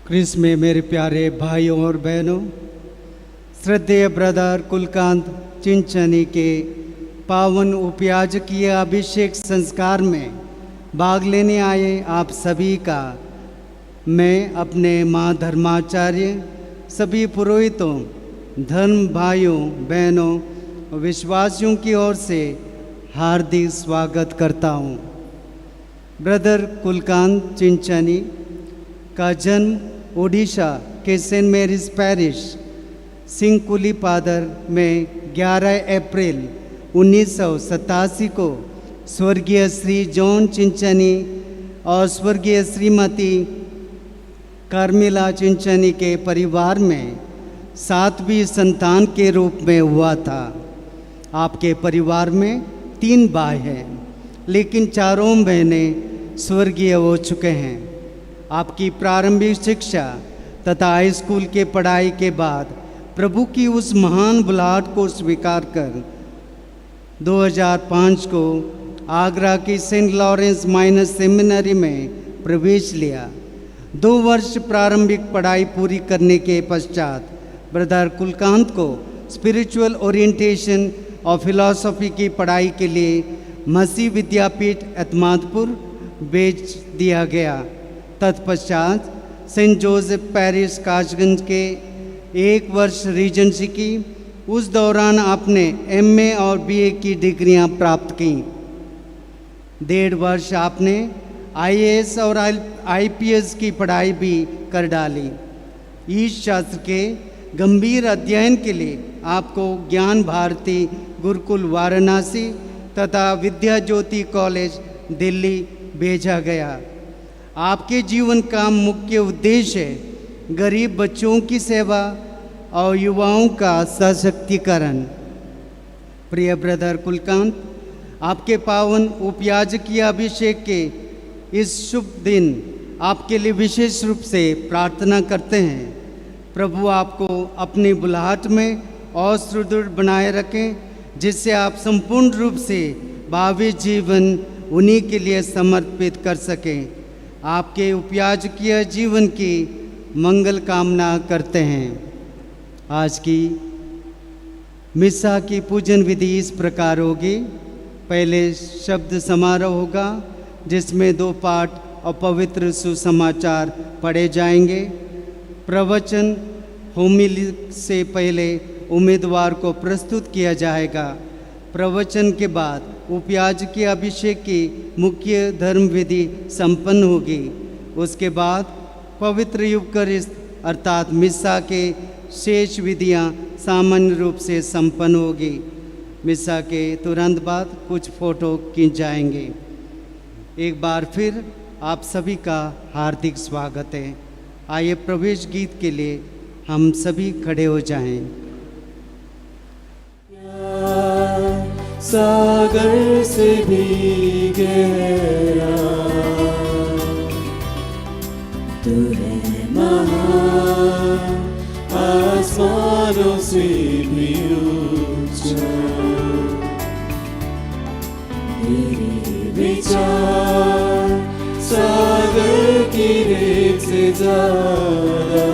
Chris में मेरे प्यारे भाइयों और बहनों, श्रद्धेय ब्रदर कुलकांत चिंचनी के पावन उपयाजकीय अभिषेक संस्कार में भाग लेने आए आप सभी का मैं अपने माँ धर्माचार्य, सभी पुरोहितों, धर्म भाइयों बहनों और विश्वासियों की ओर से हार्दिक स्वागत करता हूँ। ब्रदर कुलकांत चिंचनी का जन्म ओडिशा के सेंट मैरीज पैरिश सिंहकुली पादर में 11 अप्रैल 1987 को स्वर्गीय श्री जॉन चिंचनी और स्वर्गीय श्रीमती कार्मिला चिंचनी के परिवार में 7वीं संतान के रूप में हुआ था। आपके परिवार में 3 भाई हैं, लेकिन चारों बहनें स्वर्गीय हो चुके हैं। आपकी प्रारंभिक शिक्षा तथा हाई स्कूल के पढ़ाई के बाद प्रभु की उस महान बुलाहट को स्वीकार कर 2005 को आगरा की सेंट लॉरेंस माइनर सेमिनरी में प्रवेश लिया। 2 वर्ष प्रारंभिक पढ़ाई पूरी करने के पश्चात ब्रदर कुलकांत को स्पिरिचुअल ओरिएंटेशन और फिलॉसफी की पढ़ाई के लिए मसीह विद्यापीठ एतमादपुर भेज दिया गया। तत्पश्चात सेंट जोसेफ पैरिश काशगंज के 1 वर्ष रीजेंसी की। उस दौरान आपने एमए और बीए की डिग्रियां प्राप्त की। 1.5 वर्ष आपने आईएएस और आईपीएस की पढ़ाई भी कर डाली। ईश शास्त्र के गंभीर अध्ययन के लिए आपको ज्ञान भारती गुरुकुल वाराणसी तथा विद्या ज्योति कॉलेज दिल्ली भेजा गया। आपके जीवन का मुख्य उद्देश्य है गरीब बच्चों की सेवा और युवाओं का सशक्तिकरण। प्रिय ब्रदर कुलकांत, आपके पावन उपयाजकीय अभिषेक के इस शुभ दिन आपके लिए विशेष रूप से प्रार्थना करते हैं। प्रभु आपको अपनी बुलाहट में और सुदृढ़ बनाए रखें, जिससे आप संपूर्ण रूप से भावी जीवन उन्हीं के लिए समर्पित कर सकें। आपके उपयाजकीय जीवन की मंगल कामना करते हैं। आज की मिसा की पूजन विधि इस प्रकार होगी। पहले शब्द समारोह होगा, जिसमें 2 पाठ और पवित्र सुसमाचार पढ़े जाएंगे। प्रवचन होमिली से पहले उम्मीदवार को प्रस्तुत किया जाएगा। प्रवचन के बाद उपयाजकीय अभिषेक की मुख्य धर्म विधि संपन्न होगी। उसके बाद पवित्र यूकरिस्त अर्थात मिसा के शेष विधियां सामान्य रूप से संपन्न होगी। मिसा के तुरंत बाद कुछ फोटो खींच जाएंगे। एक बार फिर आप सभी का हार्दिक स्वागत है। आइए प्रवेश गीत के लिए हम सभी खड़े हो जाएं। सागर से भी गहरा तू है महान, आसमानों से भी ऊंचा तेरे विचार सागर की रेत से ज्यादा।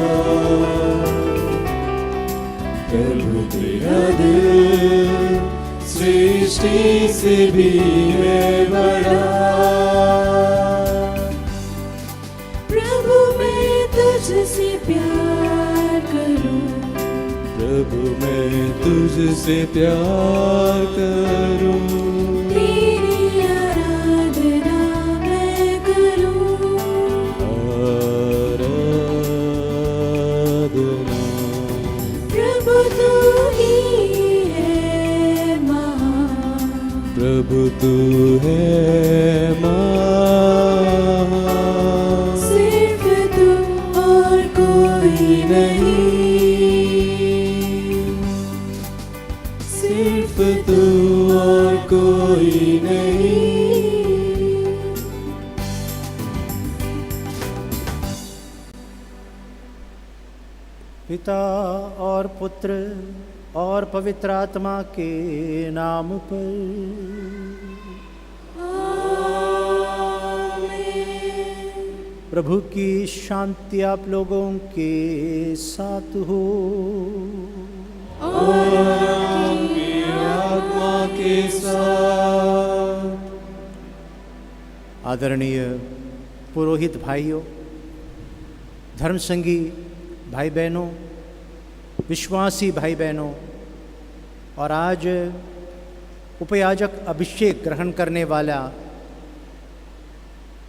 प्रभु तेरा दिल सृष्टि से भी है बड़ा। प्रभु मैं तुझसे प्यार करूं, प्रभु मैं तुझसे प्यार करूं। तेरी आराधना मैं करूं, आराधना। प्रभु तू ही है महान, प्रभु तू है महान। सिर्फ तू और कोई नहीं, सिर्फ तू और कोई नहीं। पिता और पुत्र और पवित्र आत्मा के नाम पर। आमीन। प्रभु की शांति आप लोगों के साथ हो। और आपकी आत्मा के साथ। आदरणीय पुरोहित भाइयों, धर्मसंगी भाई बहनों, विश्वासी भाई बहनों, और आज उपयाजक अभिषेक ग्रहण करने वाला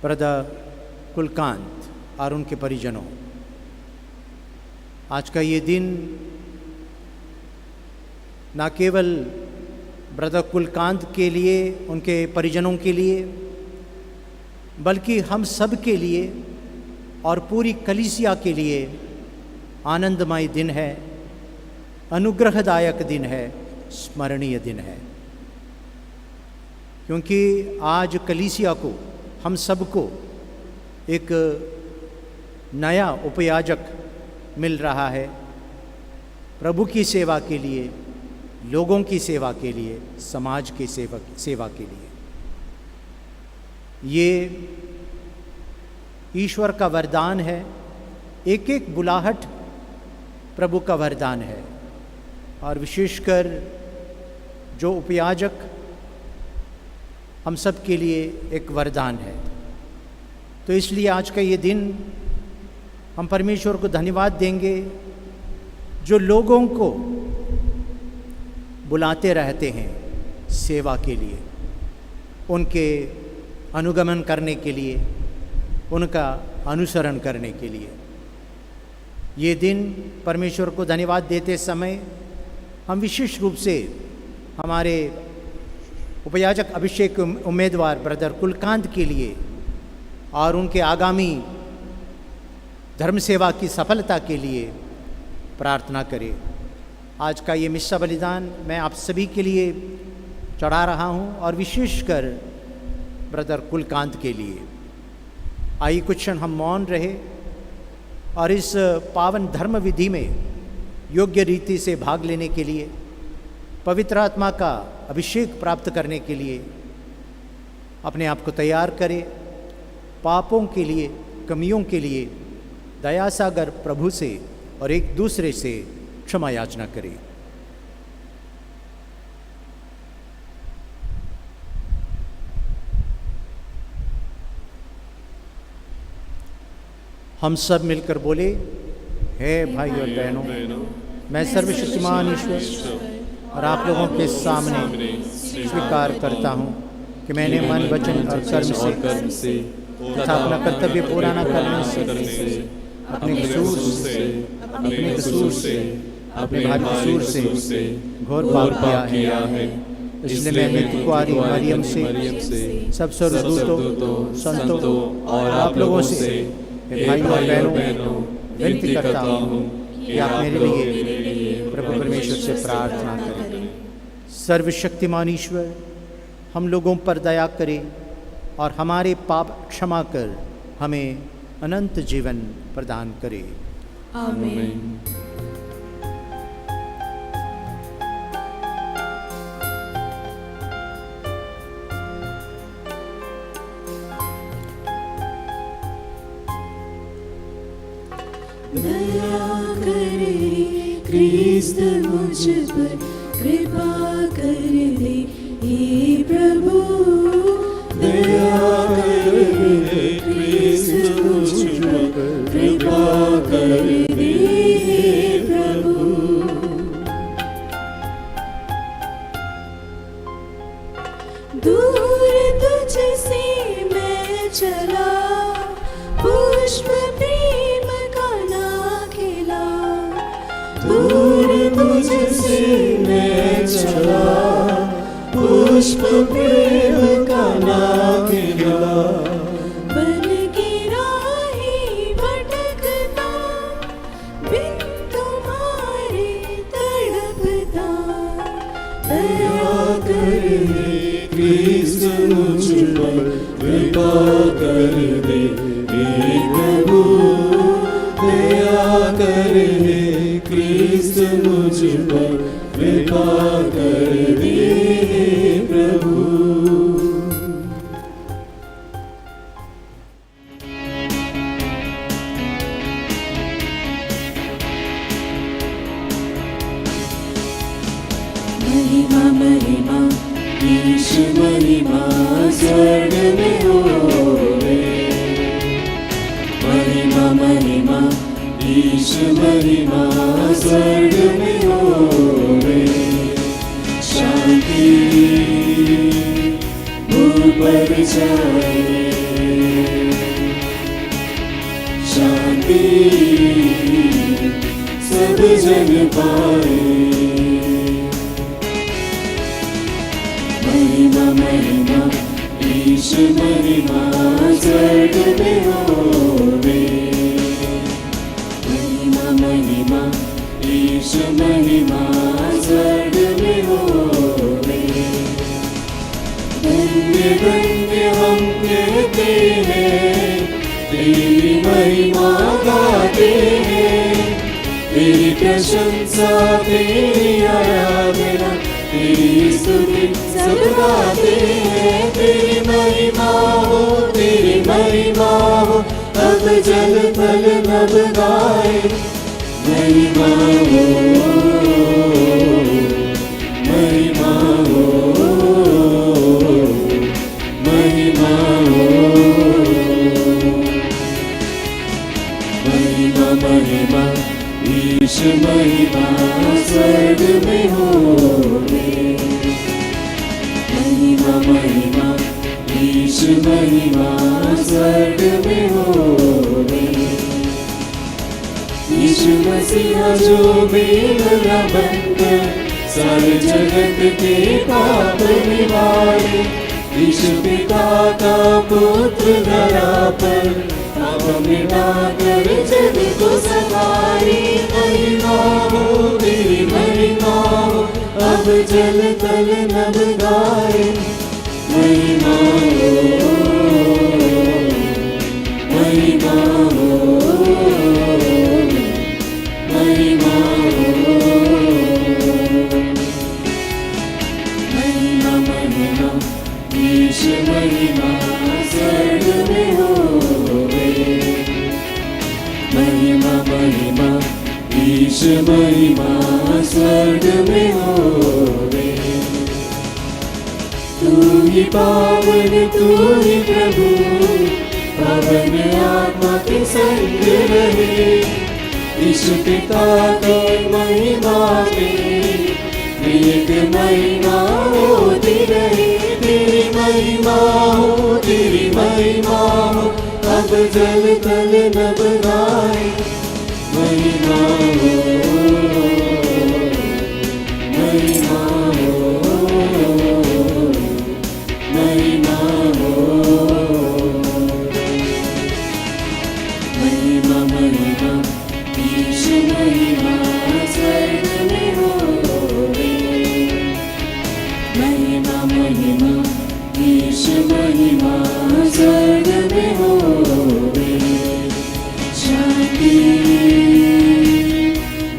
ब्रदर कुलकांत और उनके परिजनों, आज का ये दिन न केवल ब्रदर कुलकांत के लिए, उनके परिजनों के लिए, बल्कि हम सब के लिए और पूरी कलीसिया के लिए आनंदमय दिन है, अनुग्रहदायक दिन है, स्मरणीय दिन है। क्योंकि आज कलीसिया को, हम सबको एक नया उपयाजक मिल रहा है प्रभु की सेवा के लिए, लोगों की सेवा के लिए, समाज की सेवा के लिए। ये ईश्वर का वरदान है, एक एक बुलाहट प्रभु का वरदान है, और विशेषकर जो उपयाजक हम सब के लिए एक वरदान है। तो इसलिए आज का ये दिन हम परमेश्वर को धन्यवाद देंगे जो लोगों को बुलाते रहते हैं सेवा के लिए, उनके अनुगमन करने के लिए, उनका अनुसरण करने के लिए। ये दिन परमेश्वर को धन्यवाद देते समय हम विशेष रूप से हमारे उपयाजक अभिषेक उम्मीदवार ब्रदर कुलकांत के लिए और उनके आगामी धर्म सेवा की सफलता के लिए प्रार्थना करें। आज का ये मिस्सा बलिदान मैं आप सभी के लिए चढ़ा रहा हूँ, और विशेषकर ब्रदर कुलकांत के लिए। आइए कुछ क्षण हम मौन रहे और इस पावन धर्म विधि में योग्य रीति से भाग लेने के लिए, पवित्र आत्मा का अभिषेक प्राप्त करने के लिए अपने आप को तैयार करें। पापों के लिए, कमियों के लिए दया सागर प्रभु से और एक दूसरे से क्षमा याचना करें। हम सब मिलकर बोले, हे भाई और बहनों, मैं सर्वशक्तिमान ईश्वर और आप लोगों के सामने स्वीकार करता हूँ कि मैंने मन, वचन और कर्म से तथा अपना कर्तव्य पूरा न करने से, अपने कसूर से, अपने भाई कसूर से घोर पाप किया है। इसलिए मैं नित्य कुआरी मरियम से, सब स्वर्गदूतों, संतों और आप लोगों से, भाई और बहनों, विनती करता हूँ कि आप मेरे लिए प्रभु परमेश्वर से प्रार्थना करें। सर्वशक्तिमान ईश्वर हम लोगों पर दया करे और हमारे पाप क्षमा कर हमें अनंत जीवन प्रदान करे। आमीन। दया करे क्रिस्त मुझ पर, कृपा कर दे हे प्रभु। दया कर दे क्रिस्त मुझ पर, कृपा कर दे हे प्रभु। दूर तुझसे मैं चला, पुष्प प्रेम का ना खिला। दूर तुझसे मैं चला, पुष्प प्रेम का ना खिला। बन के राही भटकता, बिन तुम्हारे तड़पता। दया कर दे क्रिस्त मुझ पर, कृपा कर दे हे प्रभु। दया कर दे क्रिस्त मुझ पर, कृपा कर दे हे प्रभु। महिमा ईश महिमा स्वर्ग में होवे। महिमा महिमा ईश महिमा स्वर्ग में होवे। शांति भूल पर छाए, शांति सब जन पाए। महिमा महिमा ईश महिमा स्वर्ग में होवे। महिमा महिमा ईश महिमा स्वर्ग में होवे। धन्य धन्य हम कहते हैं, तेरी महिमा गाते हैं। तेरी प्रशंसा तेरी आराधना तेरी स्तुति सब गाते हैं। तेरी महिमा हो, तेरी महिमा हो, अब जल थल नभ गाए। महिमा हो, महिमा हो, महिमा हो। महिमा महिमा ईश महिमा स्वर्ग में होवे। महिमा महिमा ईश महिमा स्वर्ग में होवे। यीशु मसीहा जो मेरा बंधन सारे जगत के पाप निवारे। यीशु पिता का पुत्र धरा पर पाप मिटा कर जग को संवारी। महिमा हो, तेरी महिमा हो, अब जल तल नभ गाए। महिमा हो, महिमा हो, महिमा हो। महिमा महिमा ईश महिमा स्वर्ग में होवे। महिमा महिमा ईश महिमा स्वर्ग में होवे। तू ही पावन तू ही प्रभु, पावन आत्मा के संग रहे। यीशु पिता की महिमा में एक महिमा होती रहे। तेरी महिमा हो, तेरी महिमा हो, अब जल तल नभ गाए। महिमा हो, महिमा हो, महिमा हो। महिमा महिमा ईश महिमा स्वर्ग में होवे। महिमा महिमा ईश महिमा स्वर्ग में होवे। शांति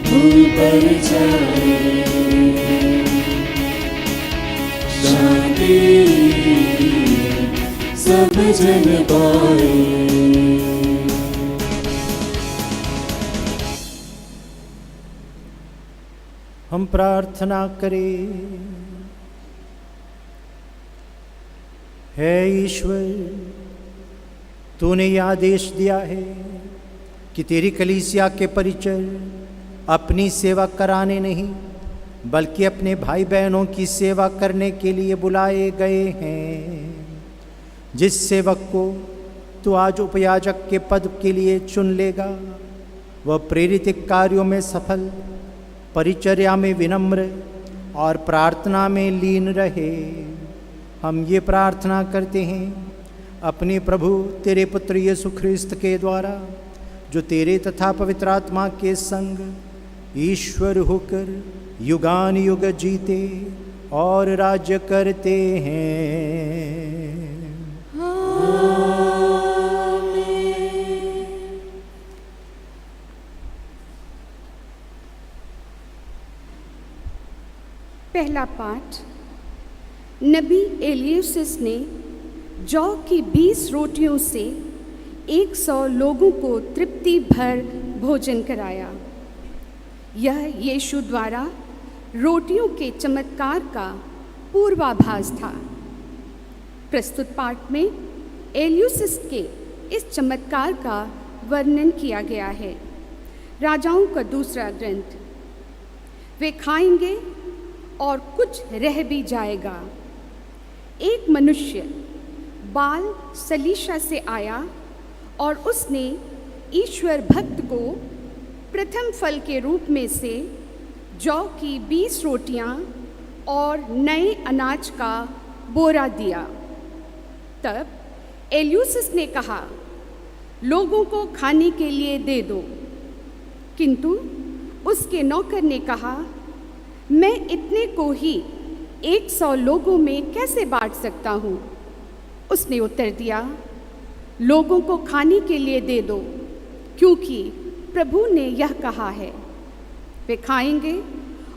भूल पर छाए, शांति सब जन पाए। हम प्रार्थना करें। है ईश्वर, तूने यह आदेश दिया है कि तेरी कलीसिया के परिचर अपनी सेवा कराने नहीं बल्कि अपने भाई बहनों की सेवा करने के लिए बुलाए गए हैं। जिस सेवक को तू आज उपयाजक के पद के लिए चुन लेगा, वह प्रेरित कार्यों में सफल, परिचर्या में विनम्र और प्रार्थना में लीन रहे। हम ये प्रार्थना करते हैं अपने प्रभु तेरे पुत्र यीशु ख्रिस्त के द्वारा, जो तेरे तथा पवित्र आत्मा के संग ईश्वर होकर युगान युग जीते और राज्य करते हैं। पहला पाठ। नबी एलियसिस ने जौ की 20 रोटियों से 100 लोगों को तृप्ति भर भोजन कराया। यह यीशु द्वारा रोटियों के चमत्कार का पूर्वाभास था। प्रस्तुत पाठ में एलियूसिस के इस चमत्कार का वर्णन किया गया है। राजाओं का दूसरा ग्रंथ। वे खाएंगे और कुछ रह भी जाएगा। एक मनुष्य बाल सलीशा से आया और उसने ईश्वर भक्त को प्रथम फल के रूप में से जौ की 20 रोटियां और नए अनाज का बोरा दिया। तब एलियूसिस ने कहा, लोगों को खाने के लिए दे दो। किंतु उसके नौकर ने कहा, मैं इतने को ही 100 लोगों में कैसे बांट सकता हूँ? उसने उत्तर दिया, लोगों को खाने के लिए दे दो, क्योंकि प्रभु ने यह कहा है। वे खाएंगे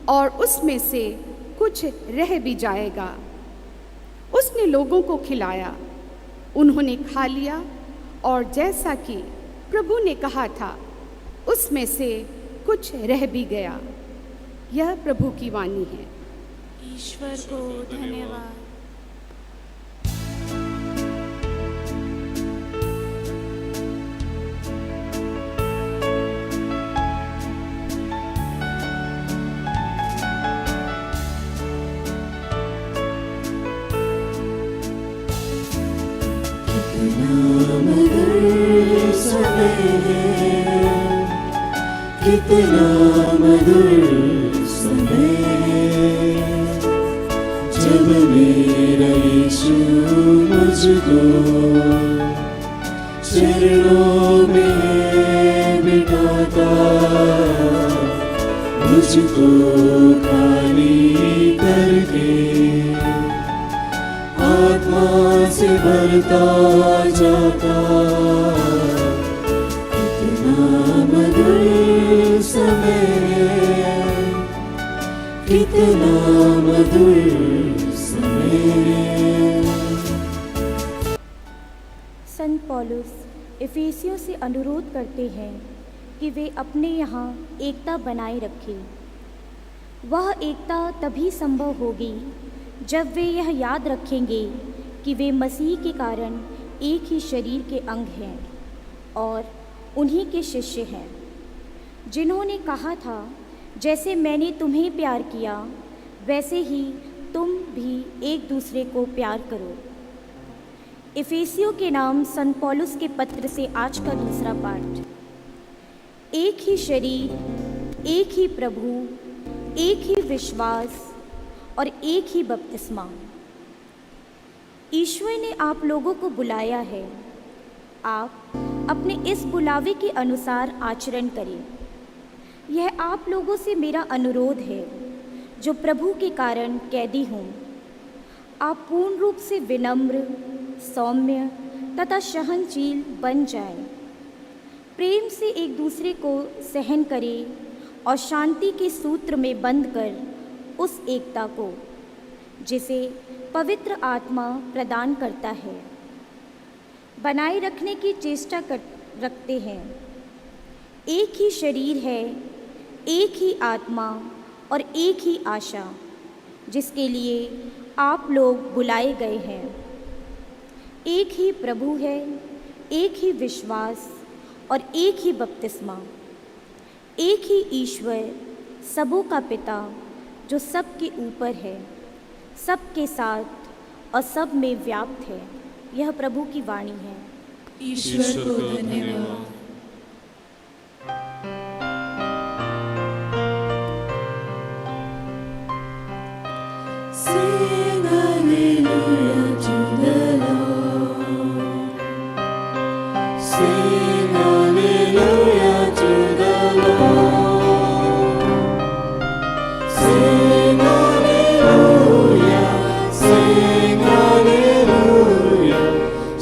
और उसमें से कुछ रह भी जाएगा। उसने लोगों को खिलाया, उन्होंने खा लिया और जैसा कि प्रभु ने कहा था उसमें से कुछ रह भी गया। यह प्रभु की वाणी है। ईश्वर को धन्यवाद। कितना मधुर समय जब मेरा यीशु मुझको चरणों में बिठाता, मुझको खाली करके आत्मा से भरता जाता। मधुर समय, कितना मधुर समय। संत पौलुस इफिसियों से अनुरोध करते हैं कि वे अपने यहाँ एकता बनाए रखें। वह एकता तभी संभव होगी जब वे यह याद रखेंगे कि वे मसीह के कारण एक ही शरीर के अंग हैं और उन्हीं के शिष्य हैं, जिन्होंने कहा था, जैसे मैंने तुम्हें प्यार किया वैसे ही तुम भी एक दूसरे को प्यार करो। इफिसियों के नाम संत पौलुस के पत्र से आज का दूसरा पाठ। एक ही शरीर, एक ही प्रभु, एक ही विश्वास और एक ही बपतिस्मा। ईश्वर ने आप लोगों को बुलाया है। आप अपने इस बुलावे के अनुसार आचरण करें। यह आप लोगों से मेरा अनुरोध है, जो प्रभु के कारण कैदी हूँ। आप पूर्ण रूप से विनम्र, सौम्य तथा सहनशील बन जाएं। प्रेम से एक दूसरे को सहन करें और शांति के सूत्र में बंध कर उस एकता को, जिसे पवित्र आत्मा प्रदान करता है, बनाए रखने की चेष्टा रखते हैं। एक ही शरीर है, एक ही आत्मा और एक ही आशा, जिसके लिए आप लोग बुलाए गए हैं। एक ही प्रभु है, एक ही विश्वास और एक ही बपतिस्मा। एक ही ईश्वर, सबों का पिता, जो सबके ऊपर है, सबके साथ और सब में व्याप्त है। यह प्रभु की वाणी है। ईश्वर को धन्यवाद। Sing hallelujah to the Lord. Sing hallelujah to the Lord. Sing hallelujah. Sing hallelujah.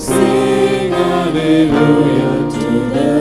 Sing hallelujah to the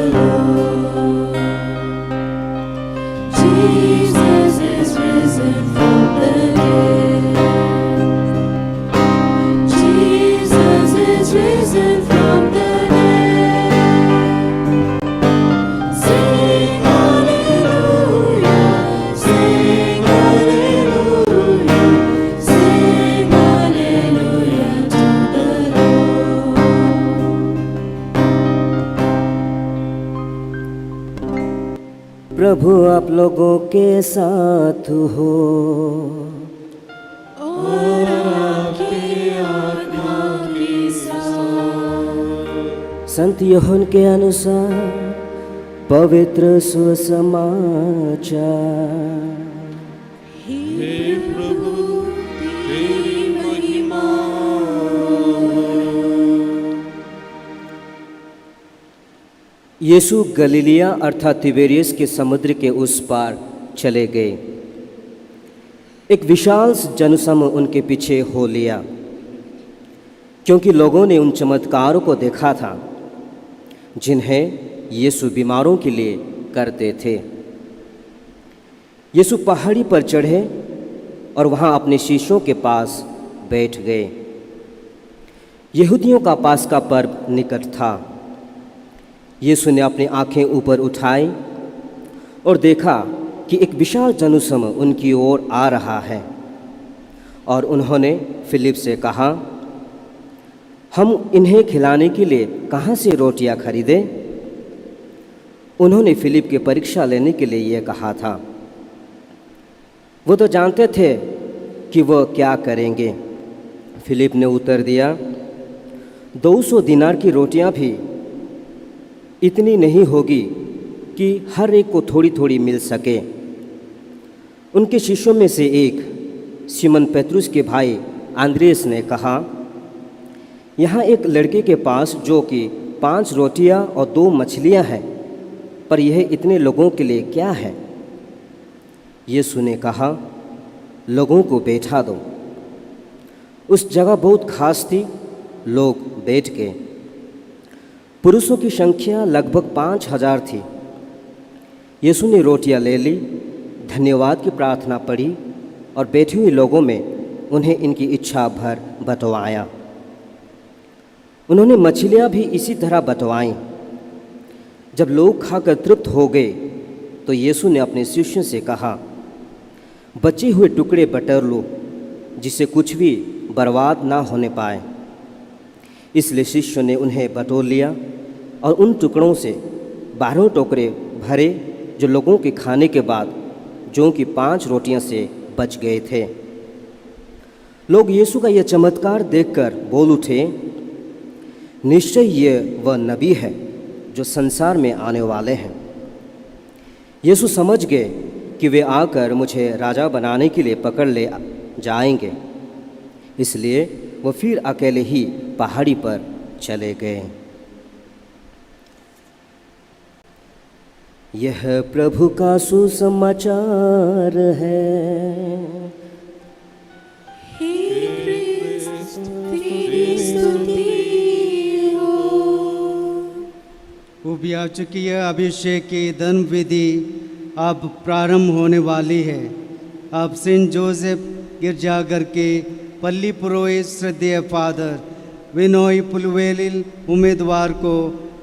प्रभु आप लोगों के साथ हो। और आपकी आत्मा के साथ। संत यूहन्ना के अनुसार पवित्र सुसमाचार। हे प्रभु तेरी महिमा। यीशु गलीलिया अर्थात तिबेरियस के समुद्र के उस पार चले गए। एक विशाल जनसमूह उनके पीछे हो लिया, क्योंकि लोगों ने उन चमत्कारों को देखा था जिन्हें यीशु बीमारों के लिए करते थे। यीशु पहाड़ी पर चढ़े और वहाँ अपने शिष्यों के पास बैठ गए। यहूदियों का पास्का पर्व निकट था। यीशु ने अपनी आंखें ऊपर उठाई और देखा कि एक विशाल जनसमूह उनकी ओर आ रहा है, और उन्होंने फिलिप से कहा, हम इन्हें खिलाने के लिए कहाँ से रोटियां खरीदें? उन्होंने फिलिप की परीक्षा लेने के लिए यह कहा था। वो तो जानते थे कि वह क्या करेंगे। फिलिप ने उत्तर दिया, 200 दिनार की रोटियां भी इतनी नहीं होगी कि हर एक को थोड़ी थोड़ी मिल सके। उनके शिष्यों में से एक सिमोन पेत्रुस के भाई आंद्रेस ने कहा, यहाँ एक लड़के के पास जो कि 5 रोटियां और 2 मछलियां हैं, पर यह इतने लोगों के लिए क्या है? यीशु ने कहा, लोगों को बैठा दो। उस जगह बहुत खास थी, लोग बैठ गए। पुरुषों की संख्या लगभग 5000 थी। यीशु ने रोटियां ले ली, धन्यवाद की प्रार्थना पढ़ी और बैठे हुए लोगों में उन्हें इनकी इच्छा भर बंटवाया। उन्होंने मछलियां भी इसी तरह बंटवाईं। जब लोग खाकर तृप्त हो गए तो यीशु ने अपने शिष्यों से कहा, बचे हुए टुकड़े बटोर लो, जिससे कुछ भी बर्बाद ना होने पाए। इसलिए शिष्यों ने उन्हें बटोर लिया और उन टुकड़ों से 12 टोकरे भरे, जो लोगों के खाने के बाद जो कि 5 रोटियां से बच गए थे। लोग यीशु का यह चमत्कार देखकर बोल उठे, निश्चय ये वह नबी है जो संसार में आने वाले हैं। यीशु समझ गए कि वे आकर मुझे राजा बनाने के लिए पकड़ ले जाएंगे, इसलिए वो फिर अकेले ही पहाड़ी पर चले गए। यह प्रभु का सुसमाचार है। हे क्रिस्त तेरी स्तुति हो। उपयाचकीय अभिषेक की धर्म विधि अब प्रारंभ होने वाली है। अब सेंट जोसेफ गिरजाघर के पल्ली पुरोहित श्रद्धेय फादर विनोई पुलवेलिल उम्मीदवार को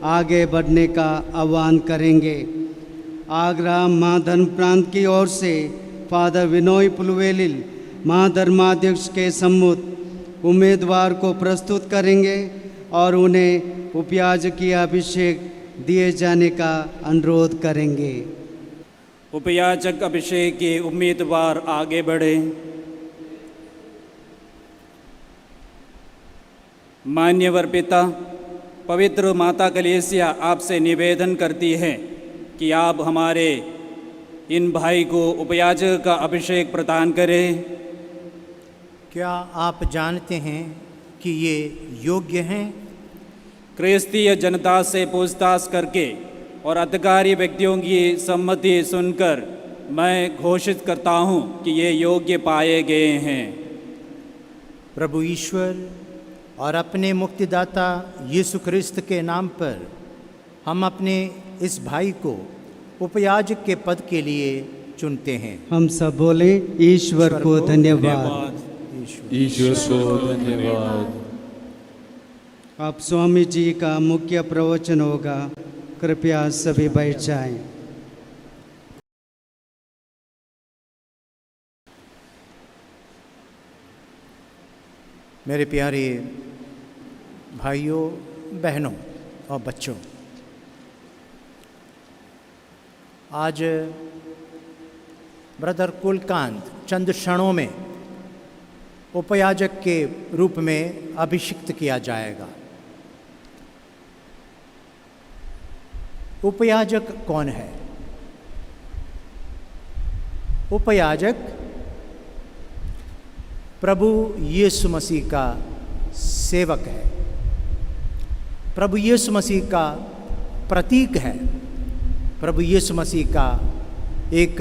आगे बढ़ने का आह्वान करेंगे। आगरा माँ धर्म प्रांत की ओर से फादर विनोई पुलवेलिल माँ धर्माध्यक्ष के सम्मुख उम्मीदवार को प्रस्तुत करेंगे और उन्हें उपयाजकीय अभिषेक दिए जाने का अनुरोध करेंगे। उपयाचक अभिषेक के उम्मीदवार आगे बढ़े। मान्यवर पिता, पवित्र माता कलीसिया आपसे निवेदन करती है कि आप हमारे इन भाई को उपयाचक का अभिषेक प्रदान करें। क्या आप जानते हैं कि ये योग्य हैं? क्रिस्तीय जनता से पूछताछ करके और अधिकारी व्यक्तियों की सम्मति सुनकर मैं घोषित करता हूँ कि ये योग्य पाए गए हैं। प्रभु ईश्वर और अपने मुक्तिदाता यीशु क्रिस्त के नाम पर हम अपने इस भाई को उपयाजक के पद के लिए चुनते हैं। हम सब बोले, ईश्वर को धन्यवाद। ईश्वर को धन्यवाद। अब स्वामी जी का मुख्य प्रवचन होगा, कृपया सभी बैठ जाएं। मेरे प्यारे भाइयों, बहनों और बच्चों, आज ब्रदर कुलकांत चंद क्षणों में उपयाजक के रूप में अभिषिक्त किया जाएगा। उपयाजक कौन है? उपयाजक प्रभु यीशु मसीह का सेवक है, प्रभु यीशु मसीह का प्रतीक है, प्रभु यीशु मसीह का एक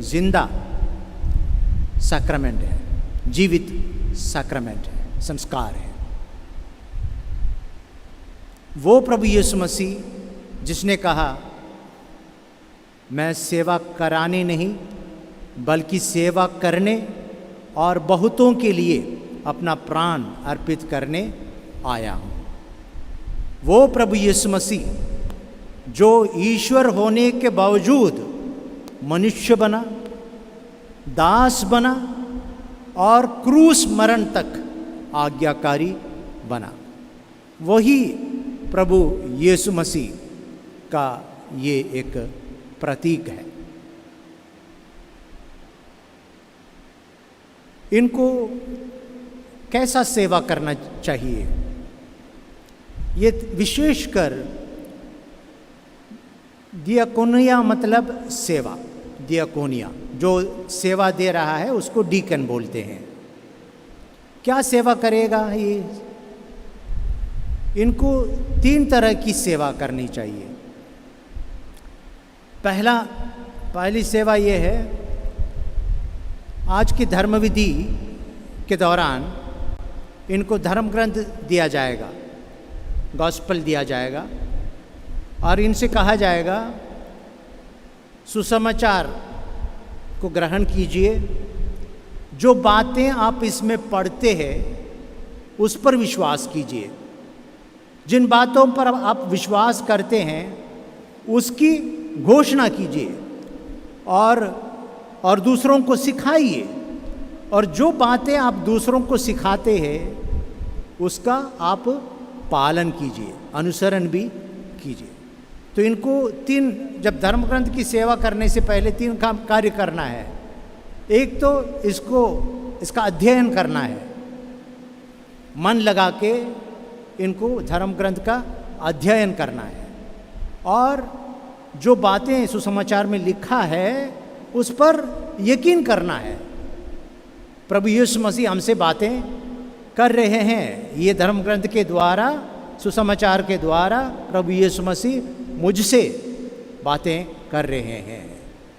जिंदा सैक्रमेंट है, जीवित सैक्रमेंट है, संस्कार है। वो प्रभु यीशु मसीह जिसने कहा, मैं सेवा कराने नहीं बल्कि सेवा करने और बहुतों के लिए अपना प्राण अर्पित करने आया हूँ। वो प्रभु यीशु मसीह जो ईश्वर होने के बावजूद मनुष्य बना, दास बना और क्रूस मरण तक आज्ञाकारी बना, वही प्रभु यीशु मसीह का ये एक प्रतीक है। इनको कैसा सेवा करना चाहिए? ये विशेषकर दियाकोनिया मतलब सेवा, दियाकोनिया जो सेवा दे रहा है उसको डीकन बोलते हैं। क्या सेवा करेगा ये? इनको 3 तरह की सेवा करनी चाहिए। पहली सेवा ये है, आज की धर्मविधि के दौरान इनको धर्म ग्रंथ दिया जाएगा, गॉस्पल दिया जाएगा और इनसे कहा जाएगा सुसमाचार को ग्रहण कीजिए, जो बातें आप इसमें पढ़ते हैं उस पर विश्वास कीजिए, जिन बातों पर आप विश्वास करते हैं उसकी घोषणा कीजिए और दूसरों को सिखाइए, और जो बातें आप दूसरों को सिखाते हैं उसका आप पालन कीजिए, अनुसरण भी कीजिए। तो इनको 3, जब धर्म ग्रंथ की सेवा करने से पहले 3 काम कार्य करना है। एक तो इसका अध्ययन करना है, मन लगा के इनको धर्म ग्रंथ का अध्ययन करना है, और जो बातें सुसमाचार में लिखा है उस पर यकीन करना है। प्रभु यीशु मसीह हमसे बातें कर रहे हैं, ये धर्म ग्रंथ के द्वारा, सुसमाचार के द्वारा प्रभु यीशु मसीह मुझसे बातें कर रहे हैं।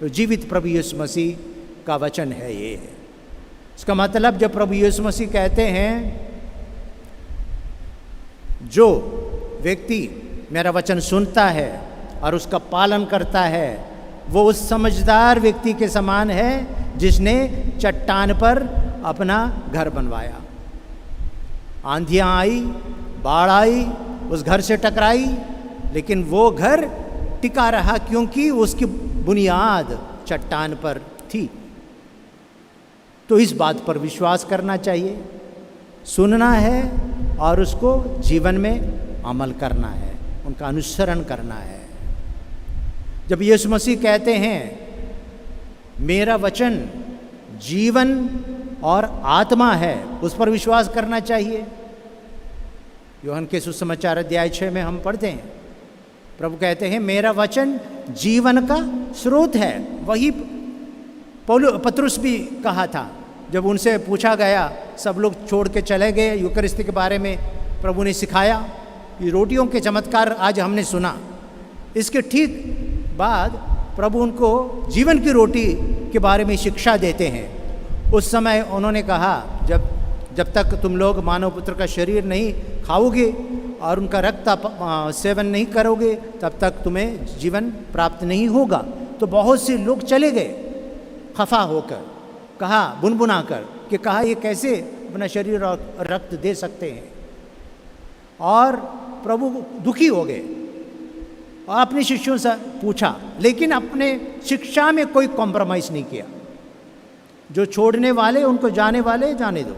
तो जीवित प्रभु यीशु मसीह का वचन है ये। इसका मतलब जब प्रभु यीशु मसीह कहते हैं जो व्यक्ति मेरा वचन सुनता है और उसका पालन करता है वो उस समझदार व्यक्ति के समान है जिसने चट्टान पर अपना घर बनवाया। आंधियाँ आई, बाढ़ आई, उस घर से टकराई, लेकिन वो घर टिका रहा क्योंकि उसकी बुनियाद चट्टान पर थी। तो इस बात पर विश्वास करना चाहिए, सुनना है और उसको जीवन में अमल करना है, उनका अनुसरण करना है। जब यीशु मसीह कहते हैं मेरा वचन जीवन और आत्मा है, उस पर विश्वास करना चाहिए। यूहन्ना के सुसमाचार अध्याय 6 में हम पढ़ते हैं, प्रभु कहते हैं मेरा वचन जीवन का स्रोत है। वही पतरस भी कहा था जब उनसे पूछा गया, सब लोग छोड़ के चले गए, यूकरिस्ती के बारे में प्रभु ने सिखाया, ये रोटियों के चमत्कार आज हमने सुना। इसके ठीक बाद प्रभु उनको जीवन की रोटी के बारे में शिक्षा देते हैं। उस समय उन्होंने कहा जब तक तुम लोग मानव पुत्र का शरीर नहीं खाओगे और उनका रक्त सेवन नहीं करोगे तब तक तुम्हें जीवन प्राप्त नहीं होगा। तो बहुत से लोग चले गए खफा होकर, कहा बुनबुना कर कि कहा ये कैसे अपना शरीर और रक्त दे सकते हैं, और प्रभु दुखी हो गए और अपने शिष्यों से पूछा, लेकिन अपने शिक्षा में कोई कॉम्प्रोमाइज़ नहीं किया। जो छोड़ने वाले उनको जाने वाले जाने दो,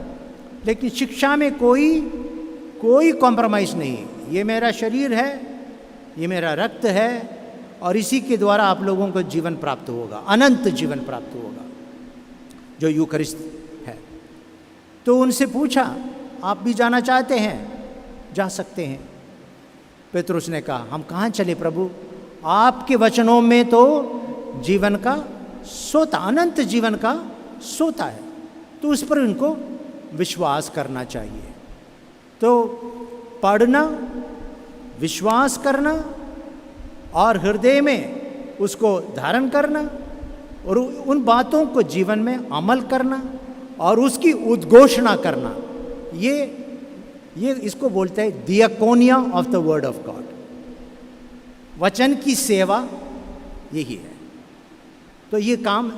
लेकिन शिक्षा में कोई कॉम्प्रोमाइज़ नहीं। ये मेरा शरीर है, ये मेरा रक्त है, और इसी के द्वारा आप लोगों को जीवन प्राप्त होगा, अनंत जीवन प्राप्त होगा, जो यूकरिस्त है। तो उनसे पूछा, आप भी जाना चाहते हैं? जा सकते हैं। पेतरुस ने कहा, हम कहाँ चले प्रभु, आपके वचनों में तो जीवन का सोता, अनंत जीवन का सोता है, तो उस पर उनको विश्वास करना चाहिए। तो पढ़ना, विश्वास करना और हृदय में उसको धारण करना और उन बातों को जीवन में अमल करना और उसकी उद्घोषणा करना, ये इसको बोलते हैं diakonia of the word of God. वचन की सेवा यही है। तो ये काम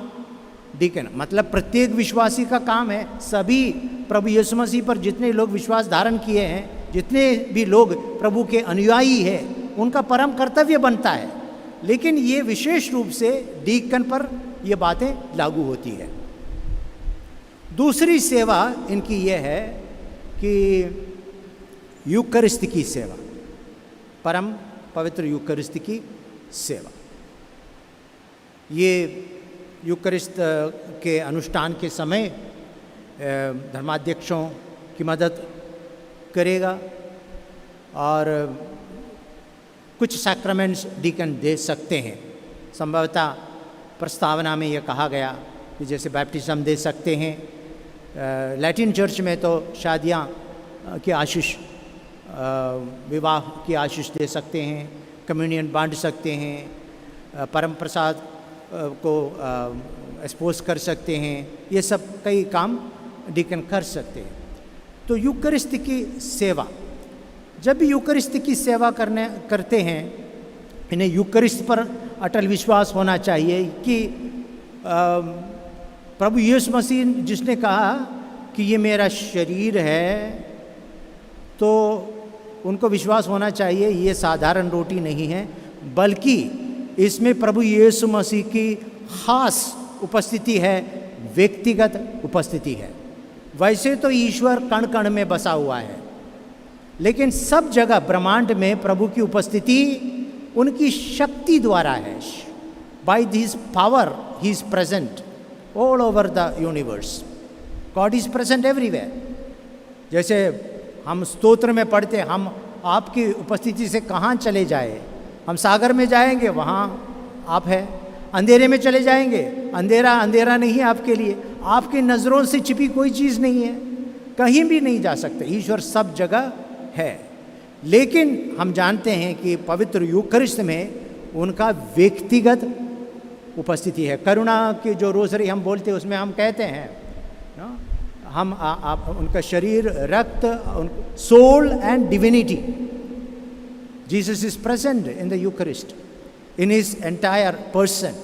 डीकन, मतलब प्रत्येक विश्वासी का काम है। सभी प्रभु यीशु मसीह पर जितने लोग विश्वास धारण किए हैं, जितने भी लोग प्रभु के अनुयायी हैं, उनका परम कर्तव्य बनता है। लेकिन ये विशेष रूप से डीकन पर ये बातें लागू होती है। दूसरी सेवा इनकी यह है कि यूकरिस्त की सेवा, परम पवित्र यूकरिस्त की सेवा। ये यूकरिस्त के अनुष्ठान के समय धर्माध्यक्षों की मदद करेगा और कुछ सैक्रामेंट्स डीकन दे सकते हैं। संभवतः प्रस्तावना में यह कहा गया कि जैसे बैप्टिज्म दे सकते हैं, लैटिन चर्च में तो शादियाँ की आशीष, विवाह की आशीष दे सकते हैं, कम्युनियन बांट सकते हैं, परम प्रसाद को एक्सपोज कर सकते हैं। ये सब कई काम डीकन कर सकते हैं। तो यूकरिस्त की सेवा, जब भी यूकरिस्त की सेवा करते हैं, इन्हें यूकरिस्त पर अटल विश्वास होना चाहिए कि प्रभु यीशु मसीह जिसने कहा कि ये मेरा शरीर है, तो उनको विश्वास होना चाहिए ये साधारण रोटी नहीं है, बल्कि इसमें प्रभु यीशु मसीह की खास उपस्थिति है, व्यक्तिगत उपस्थिति है। वैसे तो ईश्वर कण कण में बसा हुआ है, लेकिन सब जगह ब्रह्मांड में प्रभु की उपस्थिति उनकी शक्ति द्वारा है। By this power he is present all over the universe. God is present everywhere. जैसे हम स्तोत्र में पढ़ते, हम आपकी उपस्थिति से कहाँ चले जाए, हम सागर में जाएंगे, वहाँ आप है। अंधेरे में चले जाएंगे, अंधेरा अंधेरा नहीं है आपके लिए, आपकी नज़रों से छिपी कोई चीज़ नहीं है, कहीं भी नहीं जा सकते। ईश्वर सब जगह है। लेकिन हम जानते हैं कि पवित्र यूकरिस्त में उनका व्यक्तिगत उपस्थिति है। करुणा की जो रोज़री हम बोलते हैं उसमें हम कहते हैं हम उनका शरीर, रक्त, soul and divinity, Jesus is present in the Eucharist in his entire person.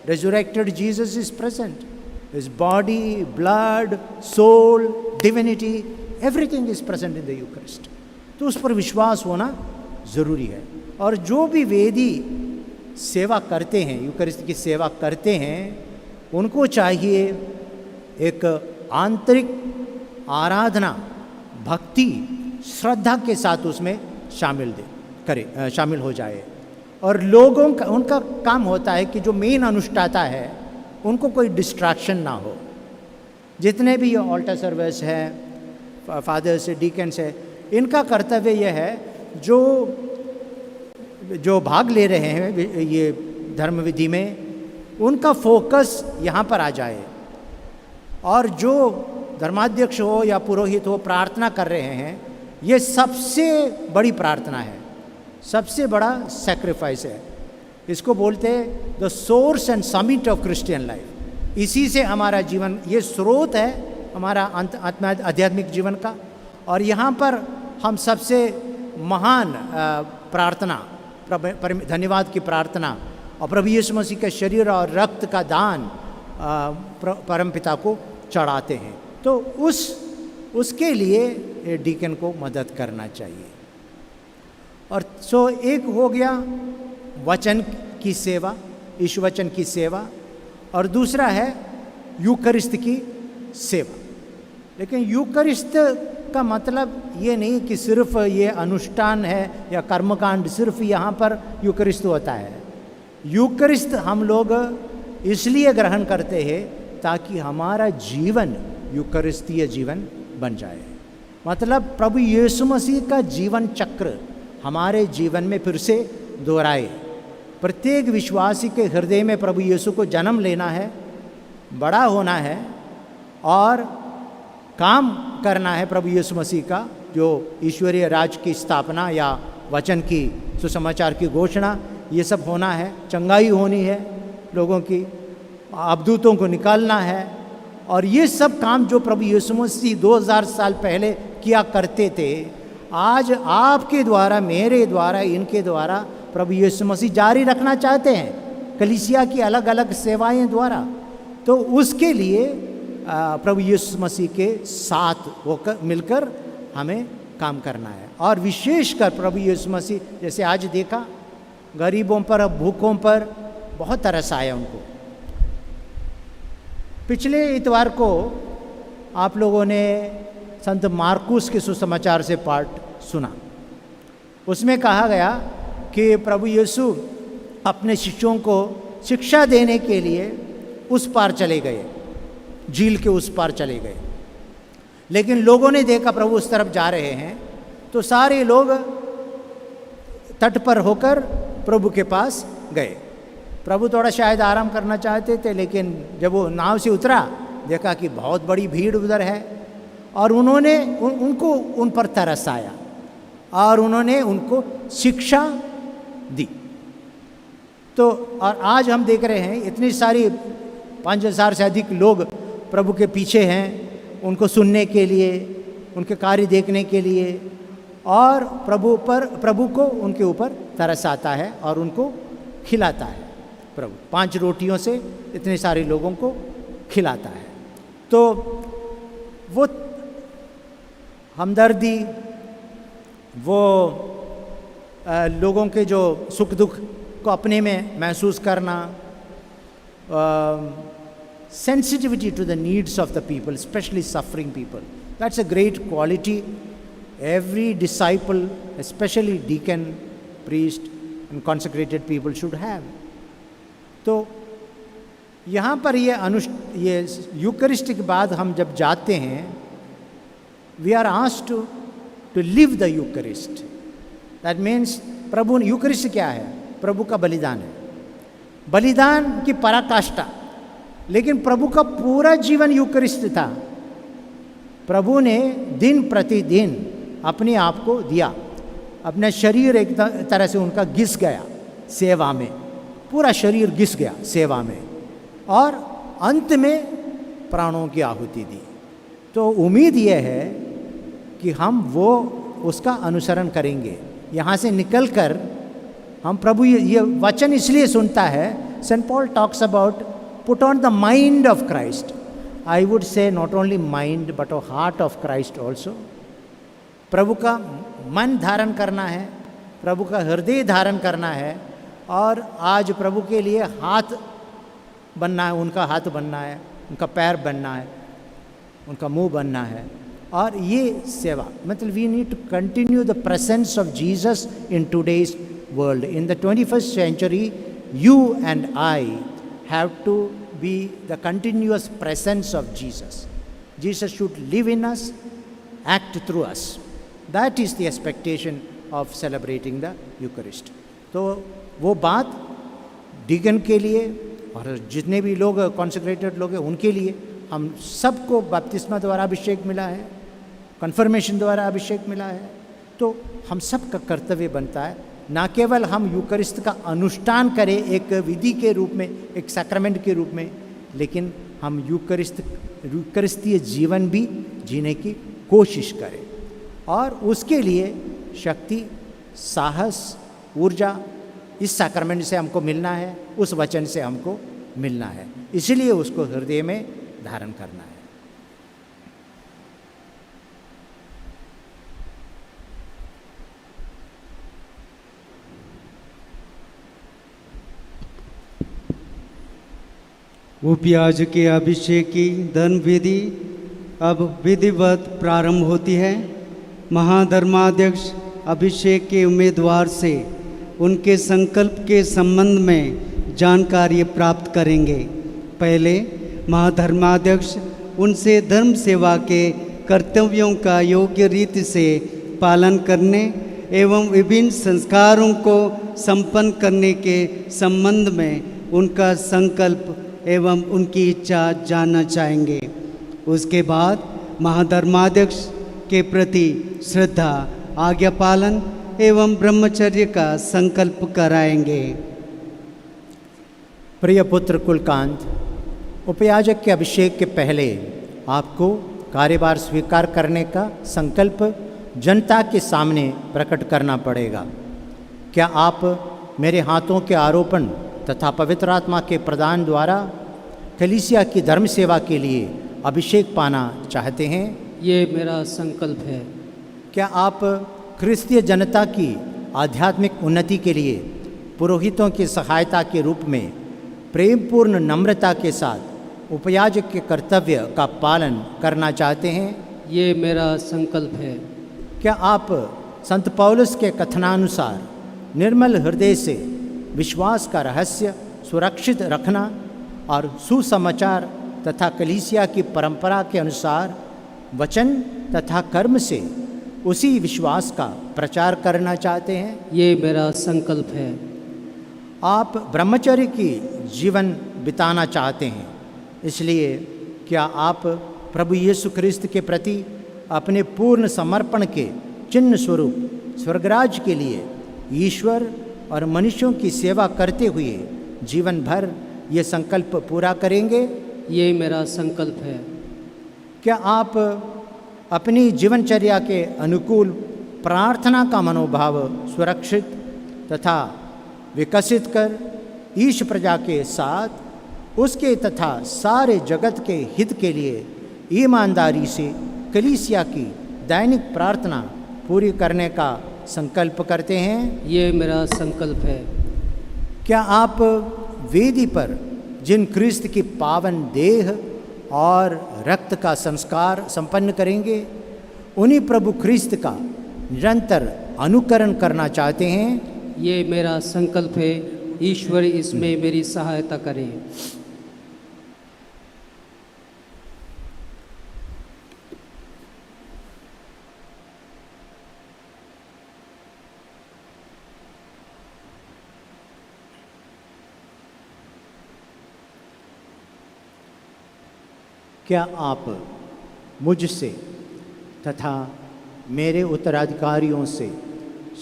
Resurrected Jesus is present. His body, blood, soul, divinity, everything is present in the Eucharist. तो उस पर विश्वास होना ज़रूरी है। और जो भी वेदी सेवा करते हैं, यूकरिस्त की सेवा करते हैं, उनको चाहिए एक आंतरिक आराधना, भक्ति, श्रद्धा के साथ उसमें शामिल हो जाए। और लोगों का, उनका काम होता है कि जो मेन अनुष्ठाता है उनको कोई डिस्ट्रैक्शन ना हो। जितने भी ये ऑल्टर सर्विस है, फादर्स है, डीकन्स है, इनका कर्तव्य यह है जो भाग ले रहे हैं ये धर्म विधि में, उनका फोकस यहाँ पर आ जाए। और जो धर्माध्यक्ष हो या पुरोहित हो प्रार्थना कर रहे हैं, ये सबसे बड़ी प्रार्थना है, सबसे बड़ा सैक्रिफाइस है। इसको बोलते हैं the source and summit of Christian life. इसी से हमारा जीवन, ये स्रोत है हमारा आध्यात्मिक जीवन का। और यहाँ पर हम सबसे महान प्रार्थना, धन्यवाद की प्रार्थना और प्रभु यीशु मसीह के शरीर और रक्त का दान परमपिता को चढ़ाते हैं। तो उसके लिए डीकन को मदद करना चाहिए। और सो एक हो गया वचन की सेवा, ईश्वर वचन की सेवा, और दूसरा है यूकरिस्त की सेवा। लेकिन यूकरिस्त का मतलब ये नहीं कि सिर्फ ये अनुष्ठान है या कर्मकांड सिर्फ यहाँ पर यूकरिस्त होता है। यूकरिस्त हम लोग इसलिए ग्रहण करते हैं ताकि हमारा जीवन यूकरिस्तीय जीवन बन जाए। मतलब प्रभु यीशु मसीह का जीवन चक्र हमारे जीवन में फिर से दोहराए। प्रत्येक विश्वासी के हृदय में प्रभु यीशु को जन्म लेना है, बड़ा होना है और काम करना है प्रभु यीशु मसीह का, जो ईश्वरीय राज की स्थापना या वचन की सुसमाचार की घोषणा, ये सब होना है। चंगाई होनी है लोगों की, अबदूतों को निकालना है, और ये सब काम जो प्रभु यीशु मसीह 2000 साल पहले किया करते थे, आज आपके द्वारा, मेरे द्वारा, इनके द्वारा प्रभु यीशु मसीह जारी रखना चाहते हैं, कलीसिया की अलग अलग सेवाएं द्वारा। तो उसके लिए प्रभु यीशु मसीह के साथ होकर मिलकर हमें काम करना है। और विशेषकर प्रभु यीशु मसीह, जैसे आज देखा, गरीबों पर, भूखों पर बहुत तरस आया उनको। पिछले इतवार को आप लोगों ने संत मार्कुस के सुसमाचार से पाठ सुना। उसमें कहा गया कि प्रभु यीशु अपने शिष्यों को शिक्षा देने के लिए उस पार चले गए, झील के उस पार चले गए। लेकिन लोगों ने देखा प्रभु उस तरफ जा रहे हैं, तो सारे लोग तट पर होकर प्रभु के पास गए। प्रभु थोड़ा शायद आराम करना चाहते थे, लेकिन जब वो नाव से उतरा, देखा कि बहुत बड़ी भीड़ उधर है, और उन्होंने उनको उन पर तरस आया और उन्होंने उनको शिक्षा दी। तो और आज हम देख रहे हैं इतनी सारी 5000 से अधिक लोग प्रभु के पीछे हैं, उनको सुनने के लिए, उनके कार्य देखने के लिए, और प्रभु को उनके ऊपर तरस आता है और उनको खिलाता है। प्रभु 5 रोटियों से इतने सारे लोगों को खिलाता है। तो वो हमदर्दी, वो लोगों के जो सुख दुख को अपने में महसूस करना, sensitivity to the needs of the people, especially suffering people, that's a great quality every disciple, especially deacon, priest and consecrated people should have. तो यहाँ पर ये यूकरिस्ट के बाद हम जब जाते हैं, we are asked to live the Eucharist. That means प्रभु, यूकरिस्ट क्या है? प्रभु का बलिदान है, बलिदान की पराकाष्ठा। लेकिन प्रभु का पूरा जीवन यूकरिस्ट था। प्रभु ने दिन प्रतिदिन अपने आप को दिया, अपना शरीर एक तरह से उनका घिस गया सेवा में, पूरा शरीर घिस गया सेवा में, और अंत में प्राणों की आहुति दी। तो उम्मीद यह है कि हम वो उसका अनुसरण करेंगे। यहाँ से निकलकर हम प्रभु ये वचन इसलिए सुनता है, Saint Paul talks about put on the mind of Christ. I would say not only mind but a heart of Christ also. प्रभु का मन धारण करना है, प्रभु का हृदय धारण करना है, और आज प्रभु के लिए हाथ बनना है, उनका हाथ बनना है, उनका पैर बनना है, उनका मुंह बनना है। और ये सेवा मतलब we need to continue the presence of Jesus in today's world. In the 21st century, you and I have to be the continuous presence of Jesus. Jesus should live in us, act through us. That is the expectation of celebrating the Eucharist. तो वो बात deacon के लिए और जितने भी लोग consecrated लोग हैं उनके लिए, हम सबको बपतिस्मा द्वारा अभिषेक मिला है, कन्फर्मेशन द्वारा अभिषेक मिला है। तो हम सब का कर्तव्य बनता है ना केवल हम यूकरिस्त का अनुष्ठान करें एक विधि के रूप में, एक सैक्रामेंट के रूप में, लेकिन हम यूकरिस्तीय जीवन भी जीने की कोशिश करें। और उसके लिए शक्ति, साहस, ऊर्जा इस सैक्रामेंट से हमको मिलना है, उस वचन से हमको मिलना है, इसलिए उसको हृदय में धारण करना है। उपयाज के अभिषेक की धर्म विधि अब विधिवत प्रारंभ होती है। महाधर्माध्यक्ष अभिषेक के उम्मीदवार से उनके संकल्प के संबंध में जानकारी प्राप्त करेंगे। पहले महाधर्माध्यक्ष उनसे धर्म सेवा के कर्तव्यों का योग्य रीति से पालन करने एवं विभिन्न संस्कारों को संपन्न करने के संबंध में उनका संकल्प एवं उनकी इच्छा जानना चाहेंगे। उसके बाद महाधर्माध्यक्ष के प्रति श्रद्धा, आज्ञा पालन एवं ब्रह्मचर्य का संकल्प कराएंगे। प्रिय पुत्र कुलकांत, उपयाजक के अभिषेक के पहले आपको कार्यभार स्वीकार करने का संकल्प जनता के सामने प्रकट करना पड़ेगा। क्या आप मेरे हाथों के आरोपण तथा पवित्र आत्मा के प्रदान द्वारा कलीसिया की धर्म सेवा के लिए अभिषेक पाना चाहते हैं? ये मेरा संकल्प है। क्या आप क्रिस्तीय जनता की आध्यात्मिक उन्नति के लिए पुरोहितों की सहायता के रूप में प्रेमपूर्ण नम्रता के साथ उपयाजक के कर्तव्य का पालन करना चाहते हैं? ये मेरा संकल्प है। क्या आप संत पौलुस के कथनानुसार निर्मल हृदय से विश्वास का रहस्य सुरक्षित रखना और सुसमाचार तथा कलीसिया की परंपरा के अनुसार वचन तथा कर्म से उसी विश्वास का प्रचार करना चाहते हैं? ये मेरा संकल्प है। आप ब्रह्मचर्य की जीवन बिताना चाहते हैं, इसलिए क्या आप प्रभु यीशु ख्रिस्त के प्रति अपने पूर्ण समर्पण के चिन्ह स्वरूप स्वर्गराज के लिए ईश्वर और मनुष्यों की सेवा करते हुए जीवन भर ये संकल्प पूरा करेंगे? ये मेरा संकल्प है। क्या आप अपनी जीवनचर्या के अनुकूल प्रार्थना का मनोभाव सुरक्षित तथा विकसित कर ईश प्रजा के साथ उसके तथा सारे जगत के हित के लिए ईमानदारी से कलीसिया की दैनिक प्रार्थना पूरी करने का संकल्प करते हैं? ये मेरा संकल्प है। क्या आप वेदी पर जिन ख्रिस्त की पावन देह और रक्त का संस्कार संपन्न करेंगे, उन्हीं प्रभु ख्रिस्त का निरंतर अनुकरण करना चाहते हैं? ये मेरा संकल्प है। ईश्वर इसमें मेरी सहायता करे। क्या आप मुझसे तथा मेरे उत्तराधिकारियों से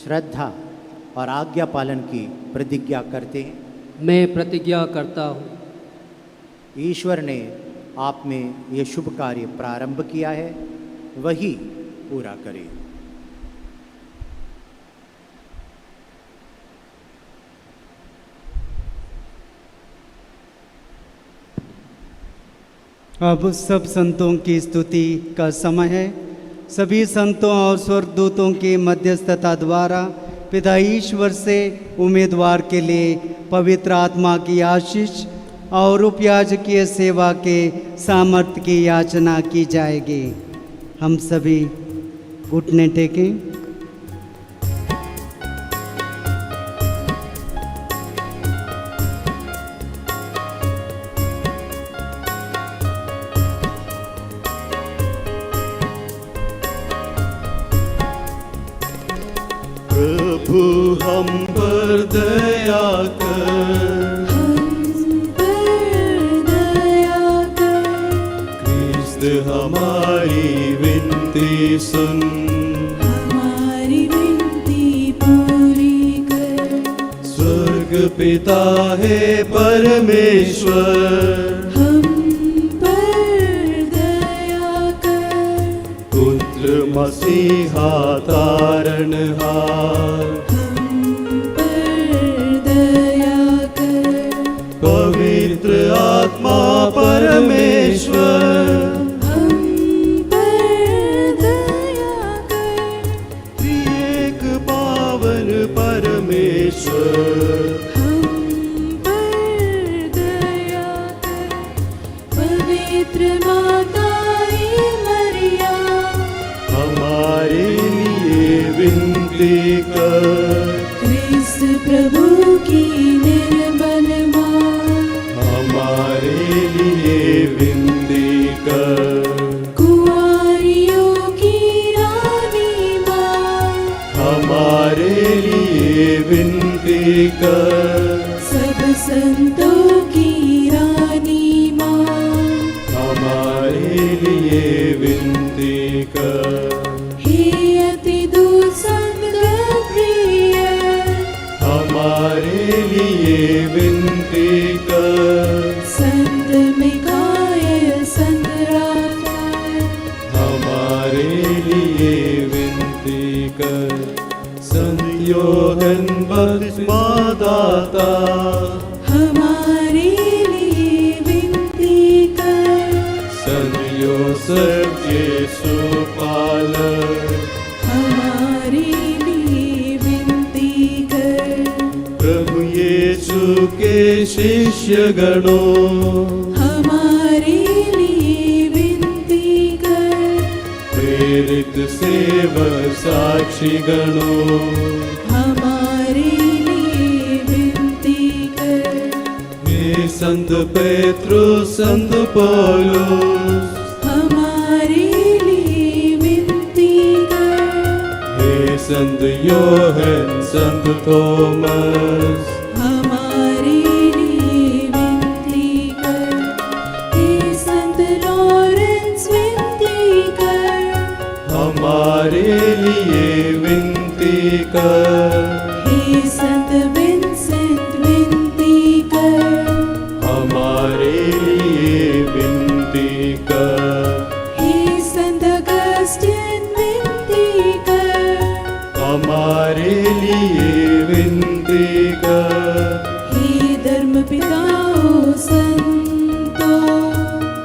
श्रद्धा और आज्ञा पालन की प्रतिज्ञा करते हैं? मैं प्रतिज्ञा करता हूँ। ईश्वर ने आप में ये शुभ कार्य प्रारंभ किया है, वही पूरा करे। अब सब संतों की स्तुति का समय है। सभी संतों और स्वर्गदूतों की मध्यस्थता द्वारा पिता ईश्वर से उम्मीदवार के लिए पवित्र आत्मा की आशीष और उपयाजकीय सेवा के सामर्थ्य की याचना की जाएगी। हम सभी घुटने टेकें। प्रभु हम पर दया कर, क्रिस्त हमारी विनती सुन, हमारी विनती पूरी कर। स्वर्ग पिता है परमेश्वर, हम पर दया कर। पुत्र मसीहा तारणहार, हम पर दया कर। पवित्र आत्मा परमेश्वर, हम पर दया कर। त्रिएक पावन परमेश्वर, हम पर दया कर। पवित्र माता मरिया, हमारे लिए विनती कर। क्रिस्त प्रभु की निर्मल माँ, फूलों की रानी माँ, हमारे लिए विनती कर। हे अति दुर्संग प्रिय, हमारे लिए विनती कर। संत मिकायल संत राफाएल, हमारे लिए विनती कर। संत योहन बपतिस्मा दाता, हमारे लिए विनती कर। संत योसेफ यीशु पालक, हमारे लिए विनती कर। प्रभु यीशु के शिष्य गणों, हमारे लिए विनती कर। प्रेरित सेवक साक्षी गणों, हमारे लिए विनती कर। हे संत पेत्रुस संत पौलुस, हमारे लिए विनती कर। हे संत योहन संत थोमस, हमारे लिए विनती कर। हे संत लॉरेंस विनती कर। हमारे लिए विनती कर। हे संत विंसेंट विनती कर। हमारे लिए विनती कर। हे संत अगस्टिन विनती कर। हमारे लिए विनती कर। हे धर्मपिताओं संतों,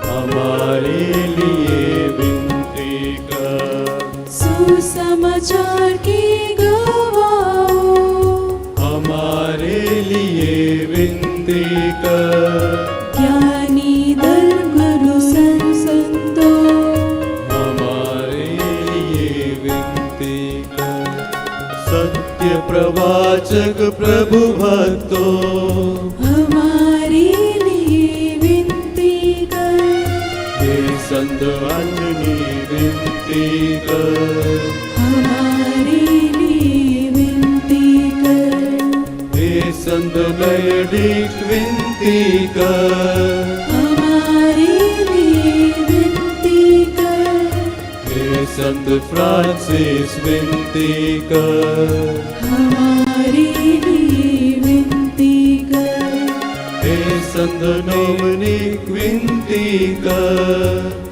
हमारे लिए विनती कर। सुसमाचार की गवाहों, हमारे लिए विनती कर। ज्ञानी धर्मगुरु संतों, हमारे लिए विनती कर। सत्य प्रवाचक प्रभु भक्तों, हमारे लिए विनती कर। हे संत अंजनी विनती कर। हमारे लिए विनती कर। हे संत बेनेडिक्ट विनती कर। हमारे लिए विनती कर। हे संत फ्रांसिस विनती कर। हमारे लिए विनती कर। हे संत डोमिनिक विनती कर।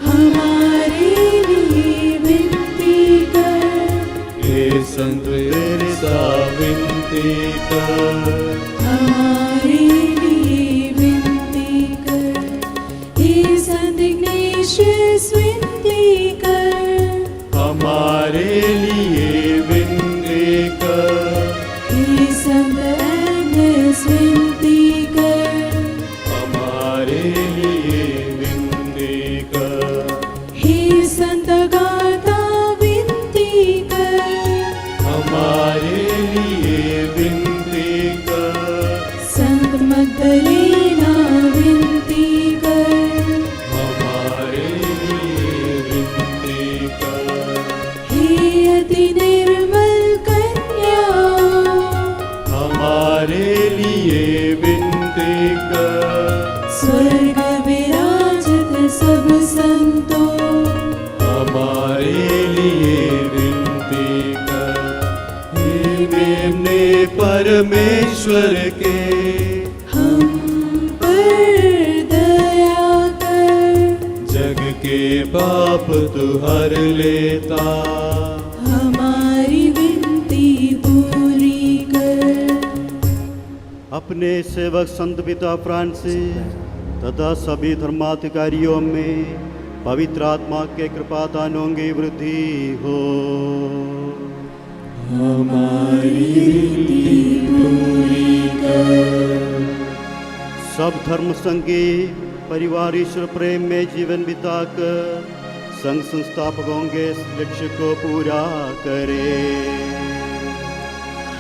हमारे लिए विनती कर। हे संत तेरेसा विनती कर। हमारे लिए विनती कर। हे संत इग्नेशियस विनती कर। हमारे लिए विनती कर। हे संत एग्नेस विनती कर। हमारे लिए विनती कर। हे संत अगाथा विनती कर। हमारे लिए विनती कर। संत मगदलेना विनती कर। हमारे लिए विनती कर। हे अति निर्मल कन्या, हमारे लिए विनती कर। स्वर्ग विराजत सब संतों, हमारे लिए विनती कर। हे मेमने परमेश्वर के, हम पर दया कर। जग के पाप तू हर लेता। हमारी विनती पूरी कर। अपने सेवक संत पिता फ्रांसिस तथा सभी धर्माधिकारियों में पवित्र आत्मा के कृपा दानों की वृद्धि हो। हमारी विनती पूरी कर। सब धर्म संगी परिवार ईश्वर प्रेम में जीवन बिताकर संघ संस्थापकों के लक्ष्य को पूरा करे।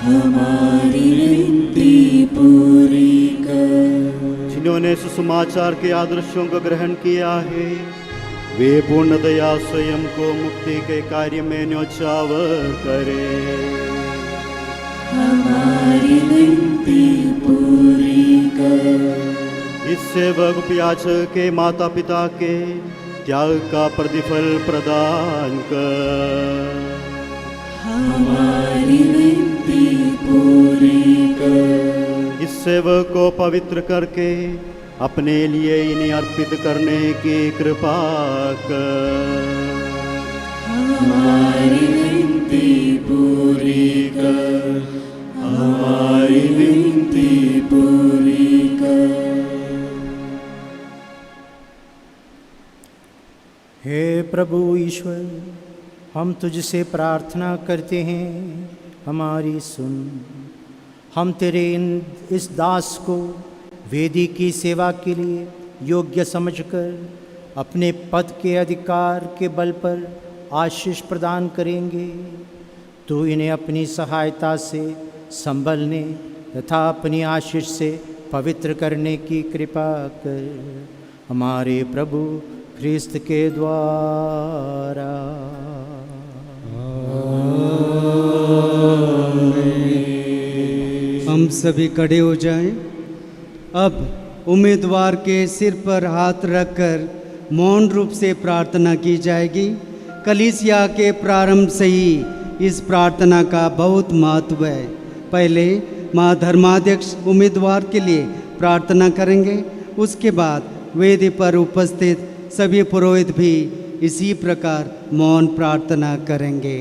हमारी विनती पूरी कर। जिन्होंने सुसमाचार के आदर्शों को ग्रहण किया है, वे पूर्णतया स्वयं को मुक्ति के कार्य में न्योछावर करें। हमारी विनती पूरी कर। इस सेवक याचक के माता पिता के त्याग का प्रतिफल प्रदान कर। हमारी विनती पूरी कर। इस सेवक को पवित्र करके अपने लिए इन्हें अर्पित करने की कृपा कर। हमारी विनती पूरी कर। हमारी विनती पूरी कर। हे प्रभु ईश्वर, हम तुझसे प्रार्थना करते हैं, हमारी सुन। हम तेरे इस दास को वेदी की सेवा के लिए योग्य समझकर अपने पद के अधिकार के बल पर आशीष प्रदान करेंगे। तू इन्हें अपनी सहायता से संभलने तथा अपनी आशीष से पवित्र करने की कृपा कर, हमारे प्रभु ख्रिस्त के द्वारा। हम सभी खड़े हो जाएं। अब उम्मीदवार के सिर पर हाथ रखकर मौन रूप से प्रार्थना की जाएगी। कलीसिया के प्रारंभ से ही इस प्रार्थना का बहुत महत्व है। पहले माँ धर्माध्यक्ष उम्मीदवार के लिए प्रार्थना करेंगे, उसके बाद वेदी पर उपस्थित सभी पुरोहित भी इसी प्रकार मौन प्रार्थना करेंगे।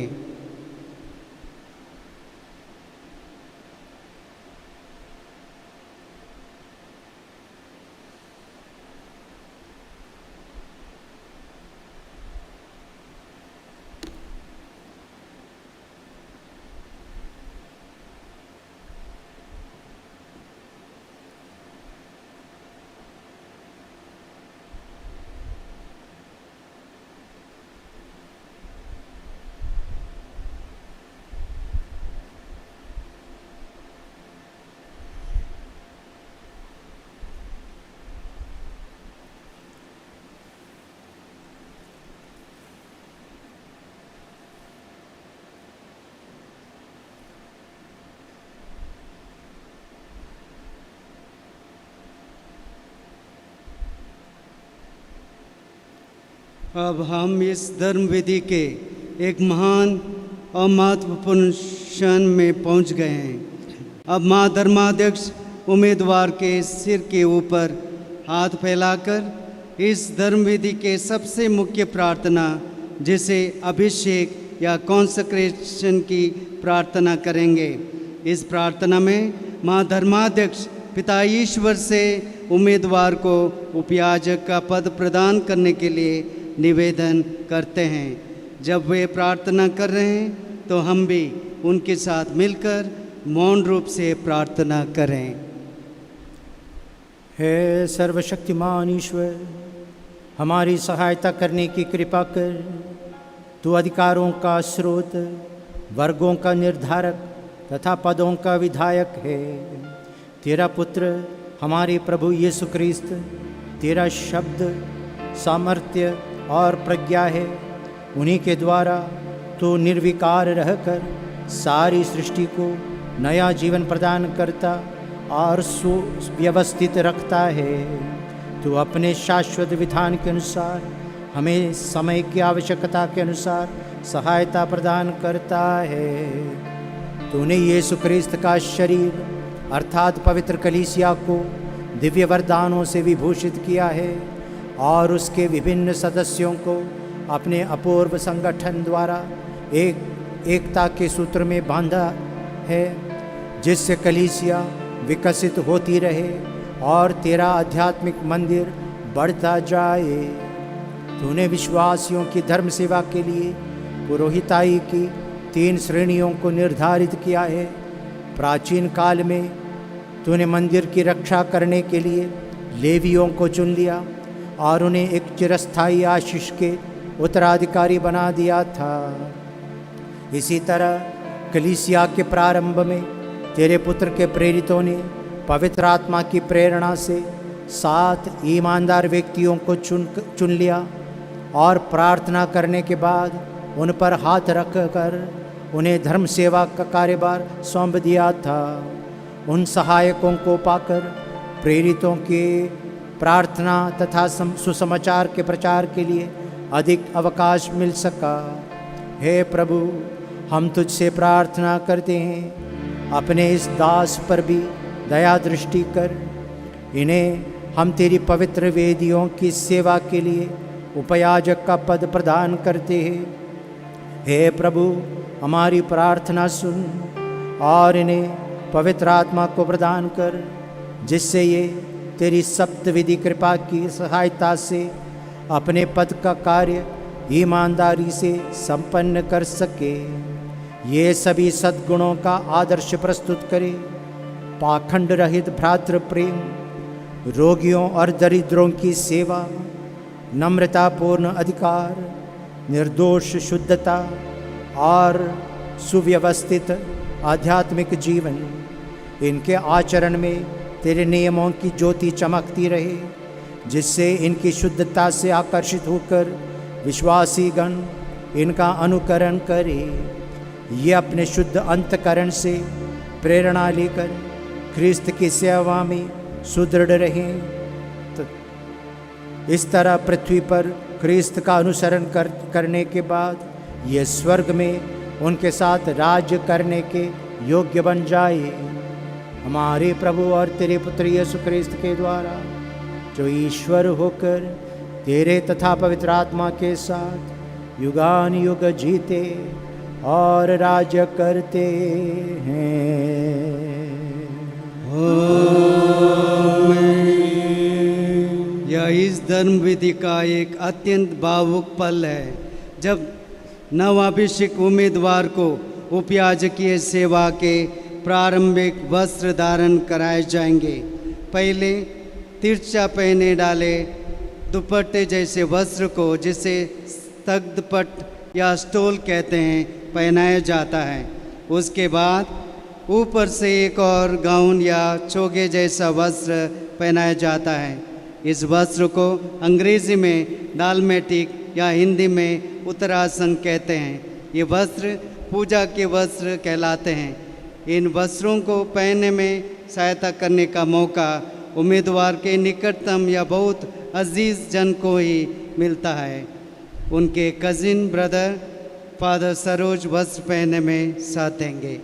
अब हम इस धर्म विधि के एक महान और महत्वपूर्ण क्षण में पहुंच गए हैं। अब माँ धर्माध्यक्ष उम्मीदवार के सिर के ऊपर हाथ फैलाकर इस धर्म विधि के सबसे मुख्य प्रार्थना, जिसे अभिषेक या कॉन्सेक्रेशन की प्रार्थना करेंगे। इस प्रार्थना में माँ धर्माध्यक्ष पिता ईश्वर से उम्मीदवार को उपयाजक का पद प्रदान करने के लिए निवेदन करते हैं। जब वे प्रार्थना कर रहे हैं तो हम भी उनके साथ मिलकर मौन रूप से प्रार्थना करें। हे सर्वशक्तिमान ईश्वर, हमारी सहायता करने की कृपा कर। तू अधिकारों का स्रोत, वर्गों का निर्धारक तथा पदों का विधायक है। तेरा पुत्र हमारे प्रभु यीशु ख्रिस्त, तेरा शब्द, सामर्थ्य और प्रज्ञा है। उन्हीं के द्वारा तो निर्विकार रहकर सारी सृष्टि को नया जीवन प्रदान करता और सुव्यवस्थित रखता है। तो अपने शाश्वत विधान के अनुसार हमें समय की आवश्यकता के अनुसार सहायता प्रदान करता है। तूने यीशु ख्रिस्त का शरीर अर्थात पवित्र कलीसिया को दिव्य वरदानों से विभूषित किया है और उसके विभिन्न सदस्यों को अपने अपूर्व संगठन द्वारा एकता के सूत्र में बांधा है, जिससे कलीसिया विकसित होती रहे और तेरा आध्यात्मिक मंदिर बढ़ता जाए। तूने विश्वासियों की धर्म सेवा के लिए पुरोहिताई की 3 श्रेणियों को निर्धारित किया है। प्राचीन काल में तूने मंदिर की रक्षा करने के लिए लेवियों को चुन लिया और उन्हें एक चिरस्थायी आशीष के उत्तराधिकारी बना दिया था। इसी तरह कलीसिया के प्रारंभ में तेरे पुत्र के प्रेरितों ने पवित्र आत्मा की प्रेरणा से 7 ईमानदार व्यक्तियों को चुन लिया और प्रार्थना करने के बाद उन पर हाथ रखकर उन्हें धर्म सेवा का कार्यभार सौंप दिया था, उन सहायकों को पाकर प्रेरितों के प्रार्थना तथा सुसमाचार के प्रचार के लिए अधिक अवकाश मिल सका। हे प्रभु, हम तुझसे प्रार्थना करते हैं, अपने इस दास पर भी दया दृष्टि कर। इन्हें हम तेरी पवित्र वेदियों की सेवा के लिए उपयाजक का पद प्रदान करते हैं। हे प्रभु, हमारी प्रार्थना सुन और इन्हें पवित्र आत्मा को प्रदान कर, जिससे ये तेरी सप्तविधि कृपा की सहायता से अपने पद का कार्य ईमानदारी से संपन्न कर सके। ये सभी सद्गुणों का आदर्श प्रस्तुत करे। पाखंड रहित भ्रातृ प्रेम, रोगियों और दरिद्रों की सेवा, नम्रतापूर्ण अधिकार, निर्दोष शुद्धता और सुव्यवस्थित आध्यात्मिक जीवन, इनके आचरण में तेरे नियमों की ज्योति चमकती रहे, जिससे इनकी शुद्धता से आकर्षित होकर विश्वासी गण इनका अनुकरण करे। ये अपने शुद्ध अंतकरण से प्रेरणा लेकर ख्रिस्त की सेवा में सुदृढ़ रहें। तो इस तरह पृथ्वी पर ख्रिस्त का अनुसरण करने के बाद ये स्वर्ग में उनके साथ राज्य करने के योग्य बन जाए। हमारे प्रभु और तेरे पुत्र यीशु ख्रिस्त के द्वारा, जो ईश्वर होकर तेरे तथा पवित्र आत्मा के साथ युगान युग जीते और राज्य करते हैं। यह इस धर्म विधि का एक अत्यंत भावुक पल है, जब नवाभिषिक्त उम्मीदवार को उपयाजकीय सेवा के प्रारंभिक वस्त्र धारण कराए जाएंगे। पहले तिरछा पहने डाले दुपट्टे जैसे वस्त्र को, जिसे तख्तपट या स्टोल कहते हैं, पहनाया जाता है। उसके बाद ऊपर से एक और गाउन या चोगे जैसा वस्त्र पहनाया जाता है। इस वस्त्र को अंग्रेजी में डालमेटिक या हिंदी में उत्तरासन कहते हैं। ये वस्त्र पूजा के वस्त्र कहलाते हैं। इन वस्त्रों को पहनने में सहायता करने का मौका उम्मीदवार के निकटतम या बहुत अजीज जन को ही मिलता है। उनके कजिन ब्रदर फादर सरोज वस्त्र पहनने में साथ देंगे।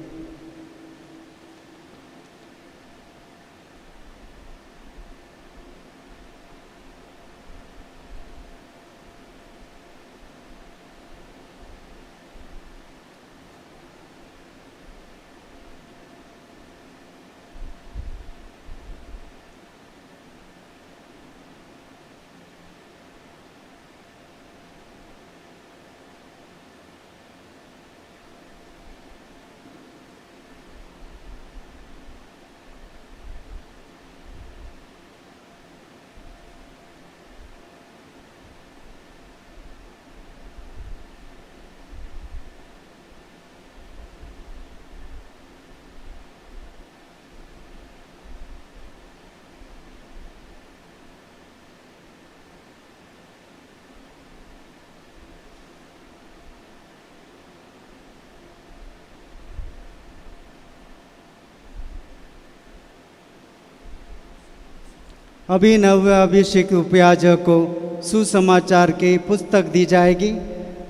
अभी नवाभिषिक्त उपयाजक को सुसमाचार की पुस्तक दी जाएगी,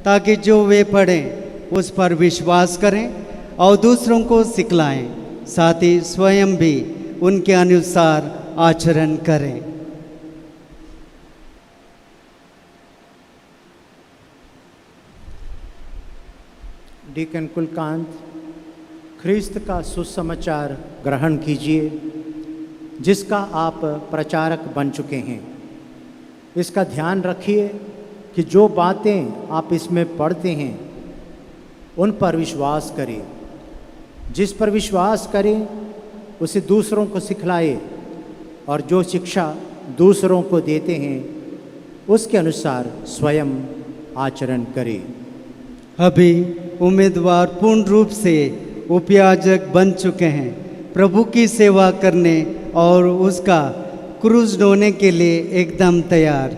ताकि जो वे पढ़ें उस पर विश्वास करें और दूसरों को सिखलाएं, साथ ही स्वयं भी उनके अनुसार आचरण करें। डीकन कुलकांत, ख्रिस्त का सुसमाचार ग्रहण कीजिए, जिसका आप प्रचारक बन चुके हैं। इसका ध्यान रखिए कि जो बातें आप इसमें पढ़ते हैं उन पर विश्वास करें। जिस पर विश्वास करें उसे दूसरों को सिखलाए, और जो शिक्षा दूसरों को देते हैं उसके अनुसार स्वयं आचरण करें। अभी उम्मीदवार पूर्ण रूप से उपयाजक बन चुके हैं। प्रभु की सेवा करने और उसका क्रूस ढोने के लिए एकदम तैयार।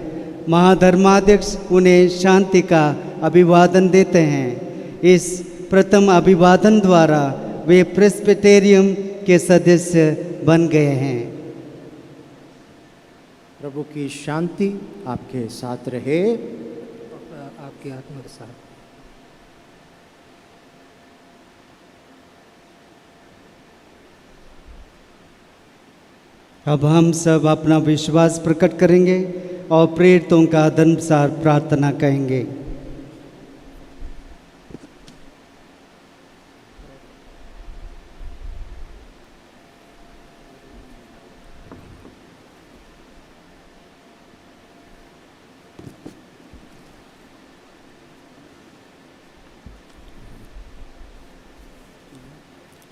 महाधर्माध्यक्ष उन्हें शांति का अभिवादन देते हैं। इस प्रथम अभिवादन द्वारा वे प्रेस्बिटेरियम के सदस्य बन गए हैं। प्रभु की शांति आपके साथ रहे। आपकी आत्मा के साथ। अब हम सब अपना विश्वास प्रकट करेंगे और प्रेरितों का धर्मानुसार प्रार्थना कहेंगे।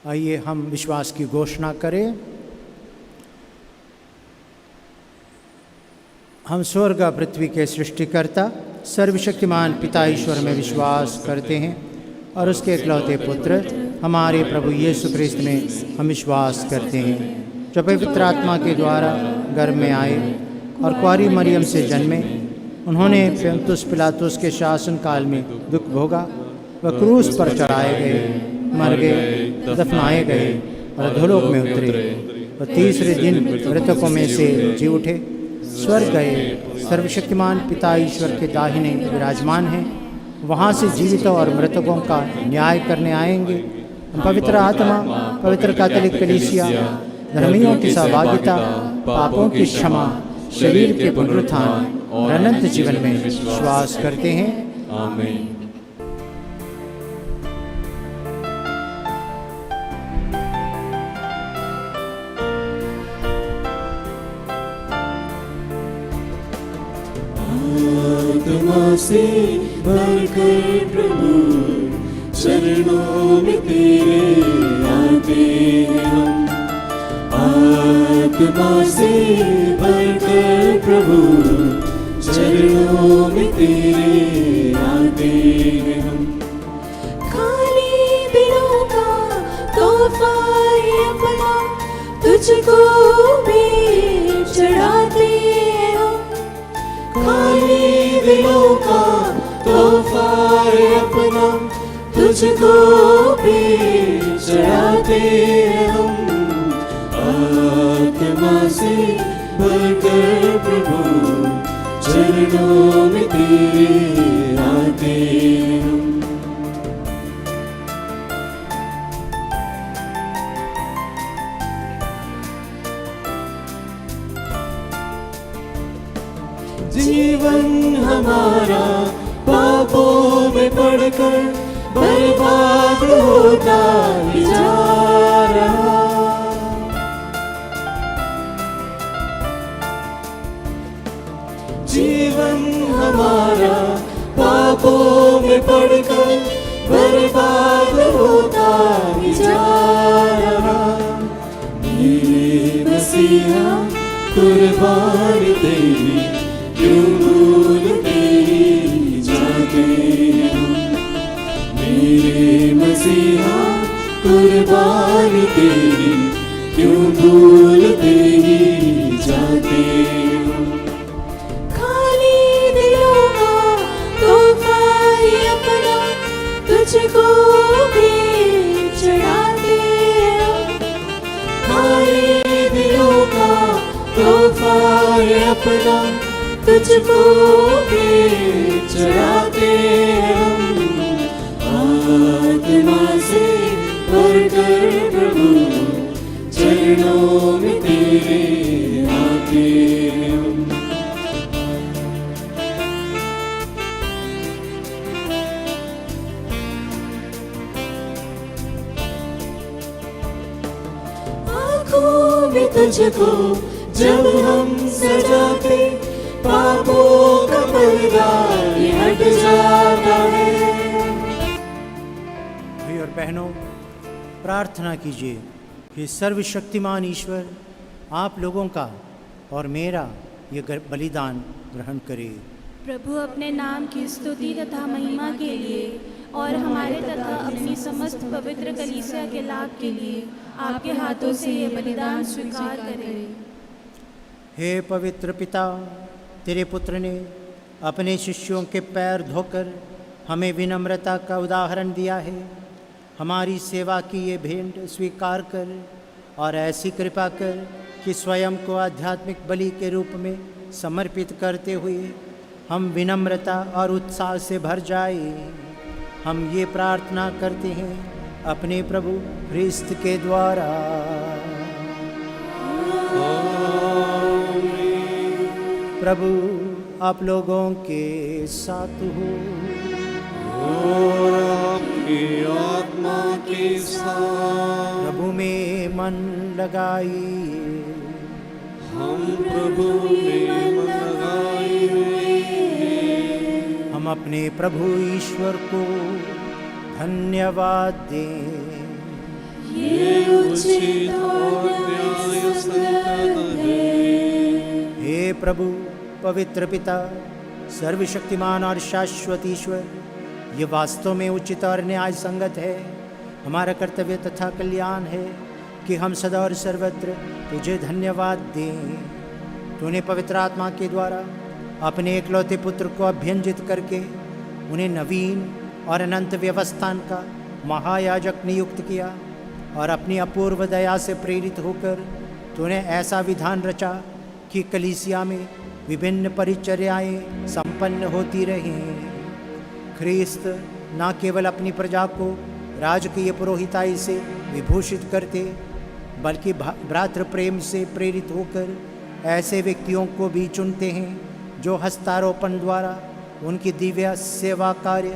आइए हम विश्वास की घोषणा करें। हम स्वर्ग और पृथ्वी के सृष्टिकर्ता सर्वशक्तिमान पिता ईश्वर में विश्वास करते हैं और उसके इकलौते पुत्र हमारे प्रभु यीशु ख्रिस्त में हम विश्वास करते हैं, जो पवित्र आत्मा के द्वारा गर्भ में आए और कुंवारी मरियम से जन्मे। उन्होंने पोंतियुस पिलातुस के शासन काल में दुख भोगा, वह क्रूस पर चढ़ाए गए, मर गए, दफनाए गए और अधोलोक में उतरे। वह तीसरे दिन मृतकों में से जी उठे, स्वर्ग गए, सर्वशक्तिमान पिता ईश्वर के दाहिने विराजमान हैं। वहाँ से जीवितों और मृतकों का न्याय करने आएंगे। हम पवित्र आत्मा, पवित्र कैथोलिक कलीसिया, धर्मियों की सहभागिता, पापों की क्षमा, शरीर के पुनरुत्थान और अनंत जीवन में विश्वास करते हैं। आमीन। आत्मा से भरकर प्रभु चरणों में तेरे आते हैं हम। आत्मा से भरकर प्रभु चरणों में तेरे आते हैं हम। खाली दिलों का तोहफा ये अपना तुझको भी चढ़ाते हैं हम। खाली दिलों का तोहफा अपना तुझको भी चढ़ाते हैं हम। आत्मा से भरकर प्रभु चरणों में तेरे आते हैं हम। जीवन हमारा पापों में पड़कर बर्बाद होता ही जा रहा। जीवन हमारा पापों में पड़कर बर्बाद होता ही जा रहा। मेरे मसीहा कुर्बानी तेरी क्यों भूलते ही जाते हैं हम। मेरे मसीहा कुर्बानी तेरी क्यों भूलते ही जाते हैं हम। खाली दिलों का तोहफा ये अपना तुझको भी चढ़ाते हैं हम। खाली दिलों का तोहफा ये अपना तुझको भी चढ़ाते हम। आत्मा से भरकर प्रभु चरणों में तेरे आते हम। आँखों में तुझको जब हम सजाते, पापों का पर्दा ये हट जाता है। भाई और बहनों, प्रार्थना कीजिए कि सर्वशक्तिमान ईश्वर आप लोगों का और मेरा ये बलिदान ग्रहण करे। प्रभु अपने नाम की स्तुति तथा महिमा के लिए और हमारे तथा अपनी समस्त पवित्र कलीसिया के लाभ के लिए आपके हाथों से ये बलिदान स्वीकार करें। हे पवित्र पिता, तेरे पुत्र ने अपने शिष्यों के पैर धोकर हमें विनम्रता का उदाहरण दिया है। हमारी सेवा की ये भेंट स्वीकार कर और ऐसी कृपा कर कि स्वयं को आध्यात्मिक बलि के रूप में समर्पित करते हुए हम विनम्रता और उत्साह से भर जाए। हम ये प्रार्थना करते हैं अपने प्रभु ख्रिस्त के द्वारा। प्रभु आप लोगों के साथ हो और आपकी आत्मा के साथ। प्रभु में मन लगाइए। हम प्रभु में मन लगाए हुए हैं। हम अपने प्रभु ईश्वर को धन्यवाद दें। ये उचित और न्यायसंगत है। हे प्रभु पवित्र पिता सर्वशक्तिमान और शाश्वत ईश्वर, ये वास्तव में उचित और न्याय संगत है, हमारा कर्तव्य तथा कल्याण है कि हम सदा और सर्वत्र तुझे धन्यवाद दें। तूने पवित्र आत्मा के द्वारा अपने एकलौते पुत्र को अभ्यंजित करके उन्हें नवीन और अनंत व्यवस्थान का महायाजक नियुक्त किया और अपनी अपूर्व दया से प्रेरित होकर तूने ऐसा विधान रचा कि कलीसिया में विभिन्न परिचर्याएँ संपन्न होती रहें। ख्रिस्त न केवल अपनी प्रजा को राजकीय पुरोहिताई से विभूषित करते, बल्कि भ्रातृ प्रेम से प्रेरित होकर ऐसे व्यक्तियों को भी चुनते हैं जो हस्तारोपण द्वारा उनकी दिव्य सेवा कार्य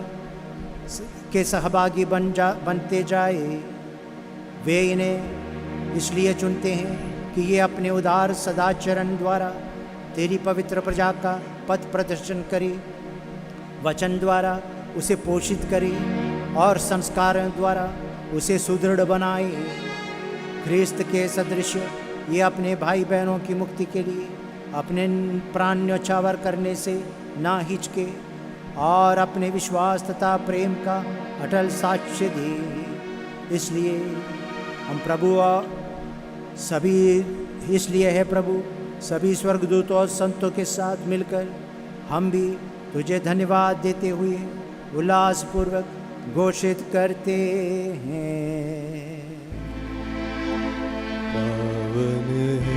के सहभागी बनते जाए। वे इन्हें इसलिए चुनते हैं कि ये अपने उदार सदाचरण द्वारा तेरी पवित्र प्रजा का पथ प्रदर्शन करे, वचन द्वारा उसे पोषित करे और संस्कारों द्वारा उसे सुदृढ़ बनाए। ख्रिस्त के सदृश ये अपने भाई बहनों की मुक्ति के लिए अपने प्राण न्यौछावर करने से ना हिचके और अपने विश्वास तथा प्रेम का अटल साक्ष्य दे। इसलिए हम प्रभु सभी स्वर्गदूतों और संतों के साथ मिलकर हम भी तुझे धन्यवाद देते हुए उल्लासपूर्वक घोषित करते हैं। पावन है,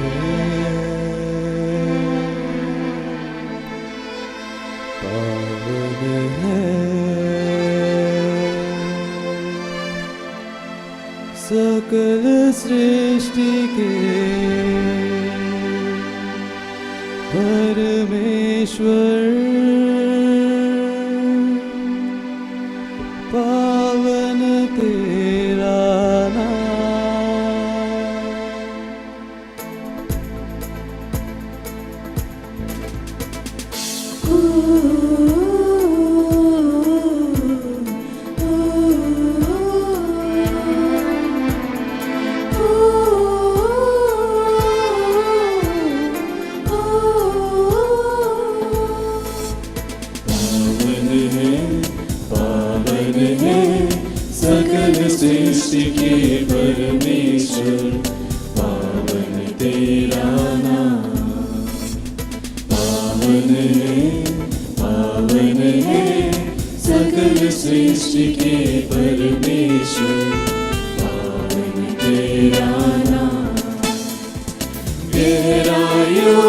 पावन है सकल सृष्टि के परमेश्वर, पावन तेरा नाम। सृष्टि के परमेश्वर, पावन तेरा नाम। पावन है सकल सृष्टि के परमेश्वर, पावन तेरा नाम। गहराइयों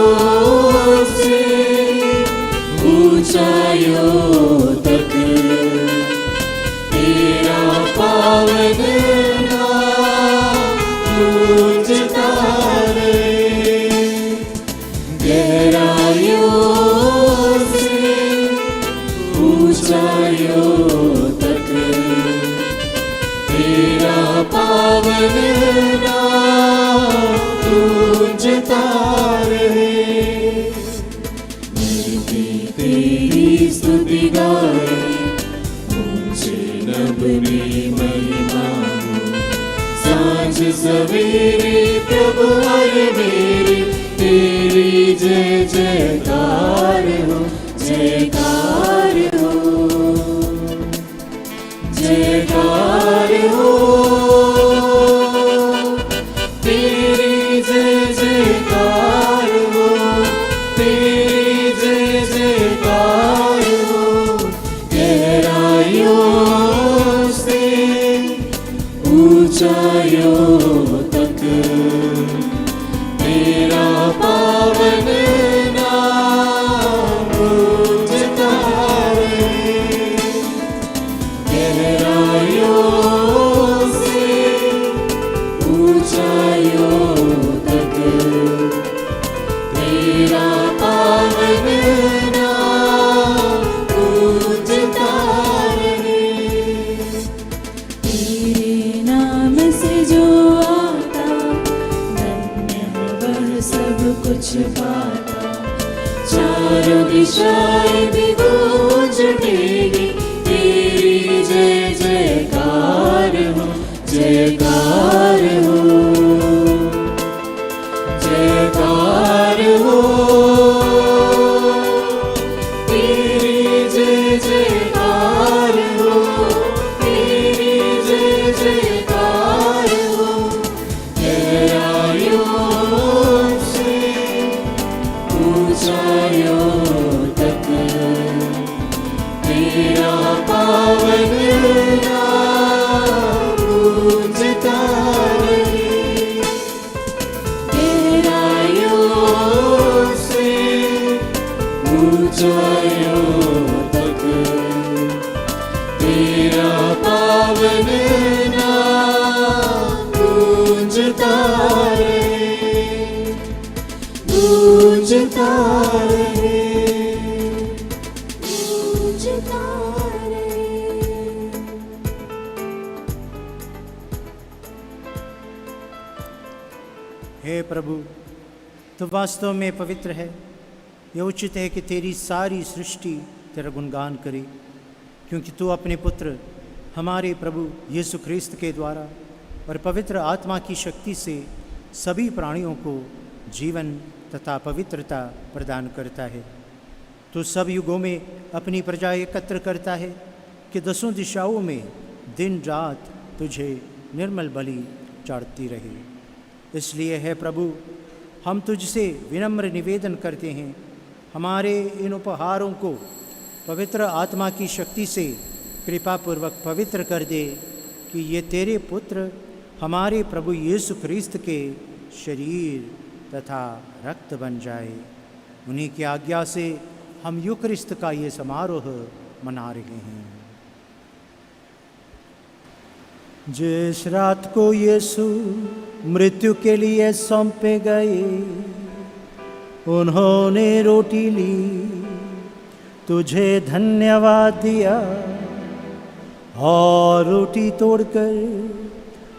से ऊंचाइयों तक तेरा पावन नाम गूंजता रहे। गहराइयों से ऊंचाइयों तक तेरा पावन नाम गूंजता रहे। मिलती तेरी स्तुति गाए, अपनी महिमा हो सांझ सवेरे प्रभु हर मेरे, तेरी जय जयकार हो, जयकार हो, जयकार हो। तेरी जय जयकार हो, तेरी जय जयकार हो। गहराइयों ऊंचाइयों तक तेरा पावन नाम गूंजता रहे। गहराइयों से ऊंचाइयों तक तेरा पावन नाम गूंजता रहे। तेरे नाम से जो आता धन्य है वह सब कुछ पाता। चारों दिशाएं भी गूंज उठेगी तेरी जय जयकार हो, जयकार हो, जयकार हो। तेरी जय जयकार हो, तेरी जय जयकार हो। गहराइयों से ऊंचाइयों तक तेरा पावन नाम गूंजता रहे। गहराइयों से ऊंचाइयों तक तेरा पावन नाम गूंजता रहे, गूंजता रहे, गूंजता रहे। हे प्रभु, तो वास्तव में पवित्र है। यह उचित है कि तेरी सारी सृष्टि तेरा गुणगान करे, क्योंकि तू अपने पुत्र हमारे प्रभु यीशु ख्रिस्त के द्वारा और पवित्र आत्मा की शक्ति से सभी प्राणियों को जीवन तथा पवित्रता प्रदान करता है। तू सब युगों में अपनी प्रजा एकत्र करता है कि दसों दिशाओं में दिन रात तुझे निर्मल बलि चढ़ती रहे। इसलिए है प्रभु, हम तुझसे विनम्र निवेदन करते हैं, हमारे इन उपहारों को पवित्र आत्मा की शक्ति से कृपापूर्वक पवित्र कर दे, कि ये तेरे पुत्र हमारे प्रभु यीशु ख्रिस्त के शरीर तथा रक्त बन जाए। उन्हीं की आज्ञा से हम यूकरिस्त का ये समारोह मना रहे हैं। जिस रात को यीशु मृत्यु के लिए सौंपे गए, उन्होंने रोटी ली, तुझे धन्यवाद दिया और रोटी तोड़कर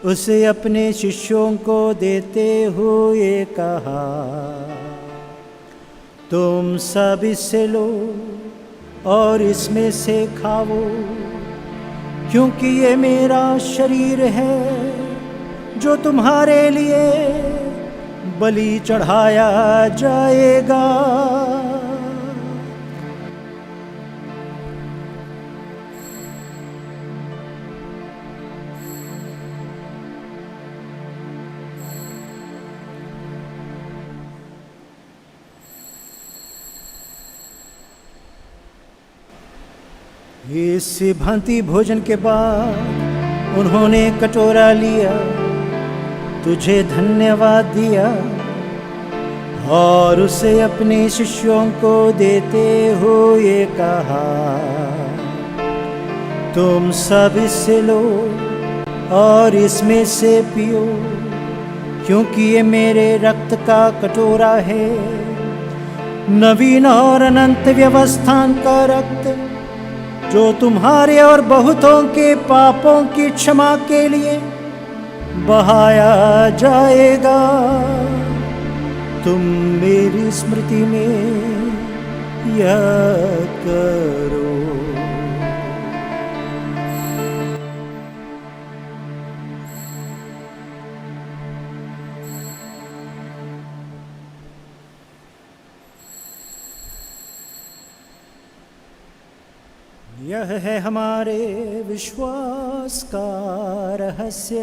उसे अपने शिष्यों को देते हुए कहा, तुम सब इससे लो और इसमें से खाओ, क्योंकि ये मेरा शरीर है जो तुम्हारे लिए बलि चढ़ाया जाएगा। इस भांति भोजन के बाद उन्होंने कटोरा लिया, तुझे धन्यवाद दिया और उसे अपने शिष्यों को देते हुए कहा, तुम सब इससे लो और इसमें से पियो, क्योंकि ये मेरे रक्त का कटोरा है, नवीन और अनंत व्यवस्थान का रक्त, जो तुम्हारे और बहुतों के पापों की क्षमा के लिए बहाया जाएगा। तुम मेरी स्मृति में यह करो। यह है हमारे विश्वास का रहस्य।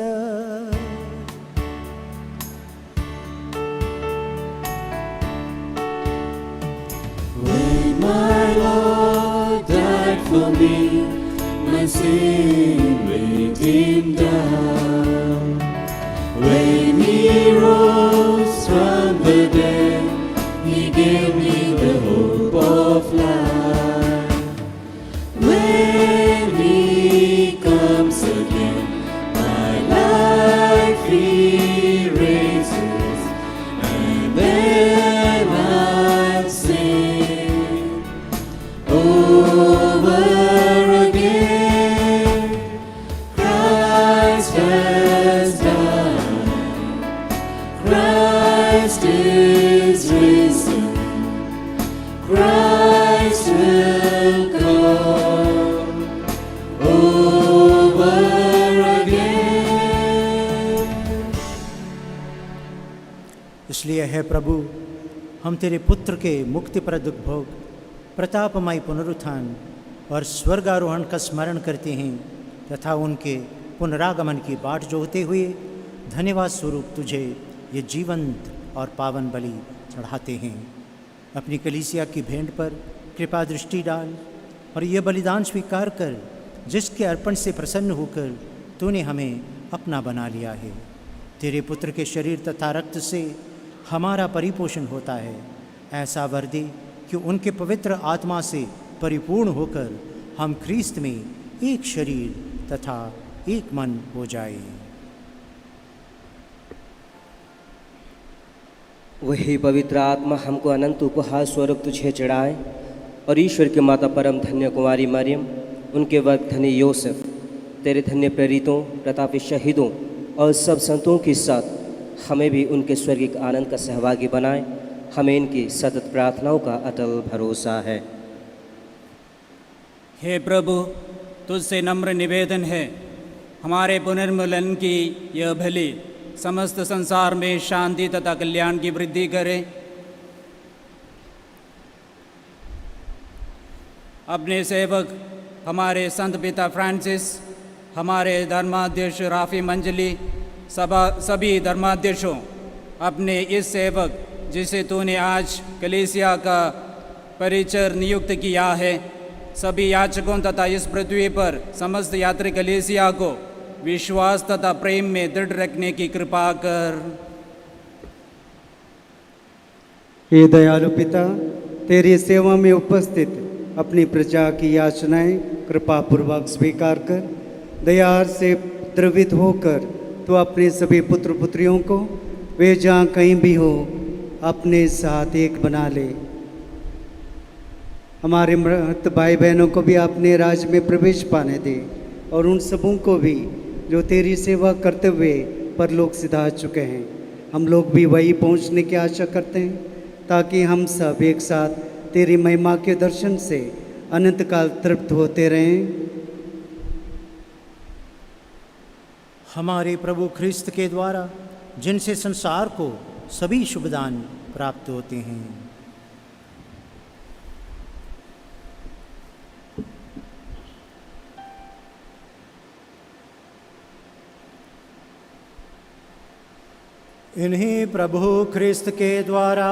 When my Lord died for me, my sin laid him down. When he rose from the dead, he gave me the hope of life. When he comes again, my life he raises, and then I'll sing over again. Christ has died, Christ is risen, Christ will come over again. इसलिए है प्रभु, हम तेरे पुत्र के मुक्तिप्रद भोग, प्रतापमय पुनरुत्थान और स्वर्गारोहण का स्मरण करते हैं तथा उनके पुनरागमन की बाट जोहते हुए धन्यवाद स्वरूप तुझे ये जीवंत और पावन बलि चढ़ाते हैं। अपनी कलीसिया की भेंट पर कृपा दृष्टि डाल और ये बलिदान स्वीकार कर, जिसके अर्पण से प्रसन्न होकर तूने हमें अपना बना लिया है। तेरे पुत्र के शरीर तथा रक्त से हमारा परिपोषण होता है। ऐसा वर दे कि उनके पवित्र आत्मा से परिपूर्ण होकर हम ख्रीस्त में एक शरीर तथा एक मन हो जाए। वही पवित्र आत्मा हमको अनंत उपहार स्वरूप तुझे चढ़ाए और ईश्वर की माता परम धन्य कुमारी मरियम, उनके वक्त धन्य योसेफ, तेरे धन्य प्रेरितों, प्रतापी शहीदों और सब संतों के साथ हमें भी उनके स्वर्गिक आनंद का सहभागी बनाए। हमें इनकी सतत प्रार्थनाओं का अटल भरोसा है। हे प्रभु, तुझसे नम्र निवेदन है, हमारे पुनर्मिलन की यह भली समस्त संसार में शांति तथा कल्याण की वृद्धि करे। अपने सेवक हमारे संत पिता फ्रांसिस, हमारे धर्माध्यक्ष राफी मंजली, सभी धर्माध्यक्षों, अपने इस सेवक जिसे तूने आज कलीसिया का परिचर नियुक्त किया है, सभी याचकों तथा इस पृथ्वी पर समस्त यात्री कलीसिया को विश्वास तथा प्रेम में दृढ़ रखने की कृपा कर। हे दयालु पिता, तेरी सेवा में उपस्थित अपनी प्रजा की याचनाएं कृपापूर्वक स्वीकार कर, दया से द्रवित होकर तो अपने सभी पुत्र पुत्रियों को वे जहाँ कहीं भी हो अपने साथ एक बना ले। हमारे मृत भाई बहनों को भी अपने राज में प्रवेश पाने दे और उन सबों को भी जो तेरी सेवा करते हुए परलोक सिधा चुके हैं। हम लोग भी वही पहुंचने की आशा करते हैं ताकि हम सब एक साथ तेरी महिमा के दर्शन से अनंत काल तृप्त होते रहें। हमारे प्रभु ख्रिस्त के द्वारा जिनसे संसार को सभी शुभदान प्राप्त होते हैं। इन्हीं प्रभु ख्रिस्त के द्वारा,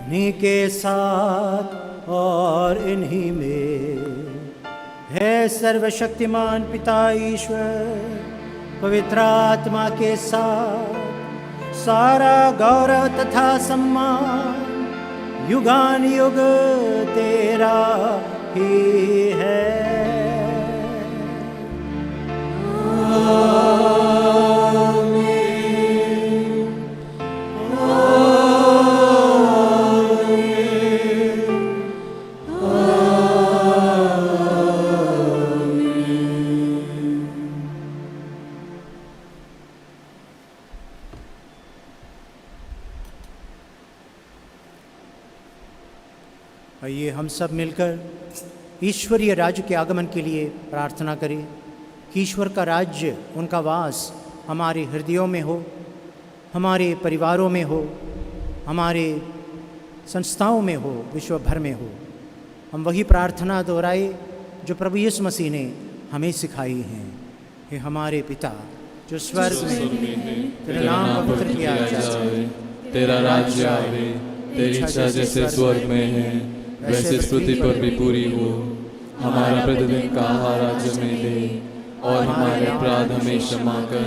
इन्हीं के साथ और इन्हीं में है सर्वशक्तिमान पिता ईश्वर पवित्र आत्मा के साथ सारा गौरव तथा सम्मान युगान युग तेरा ही है। आइए हम सब मिलकर ईश्वरीय राज्य के आगमन के लिए प्रार्थना करें कि ईश्वर का राज्य, उनका वास हमारे हृदयों में हो, हमारे परिवारों में हो, हमारे संस्थाओं में हो, विश्व भर में हो। हम वही प्रार्थना दोहराए जो प्रभु यीशु मसीह ने हमें सिखाई है। हे हमारे पिता जो स्वर्ग में है, तेरा नाम पवित्र किया जाए, तेरा राज्य आवे, तेरी इच्छा जैसे स्वर्ग में है वैसे पृथ्वी पर भी पूरी हो। हमारा प्रतिदिन का आहार आज हमें दे और हमारे अपराध हमें क्षमा कर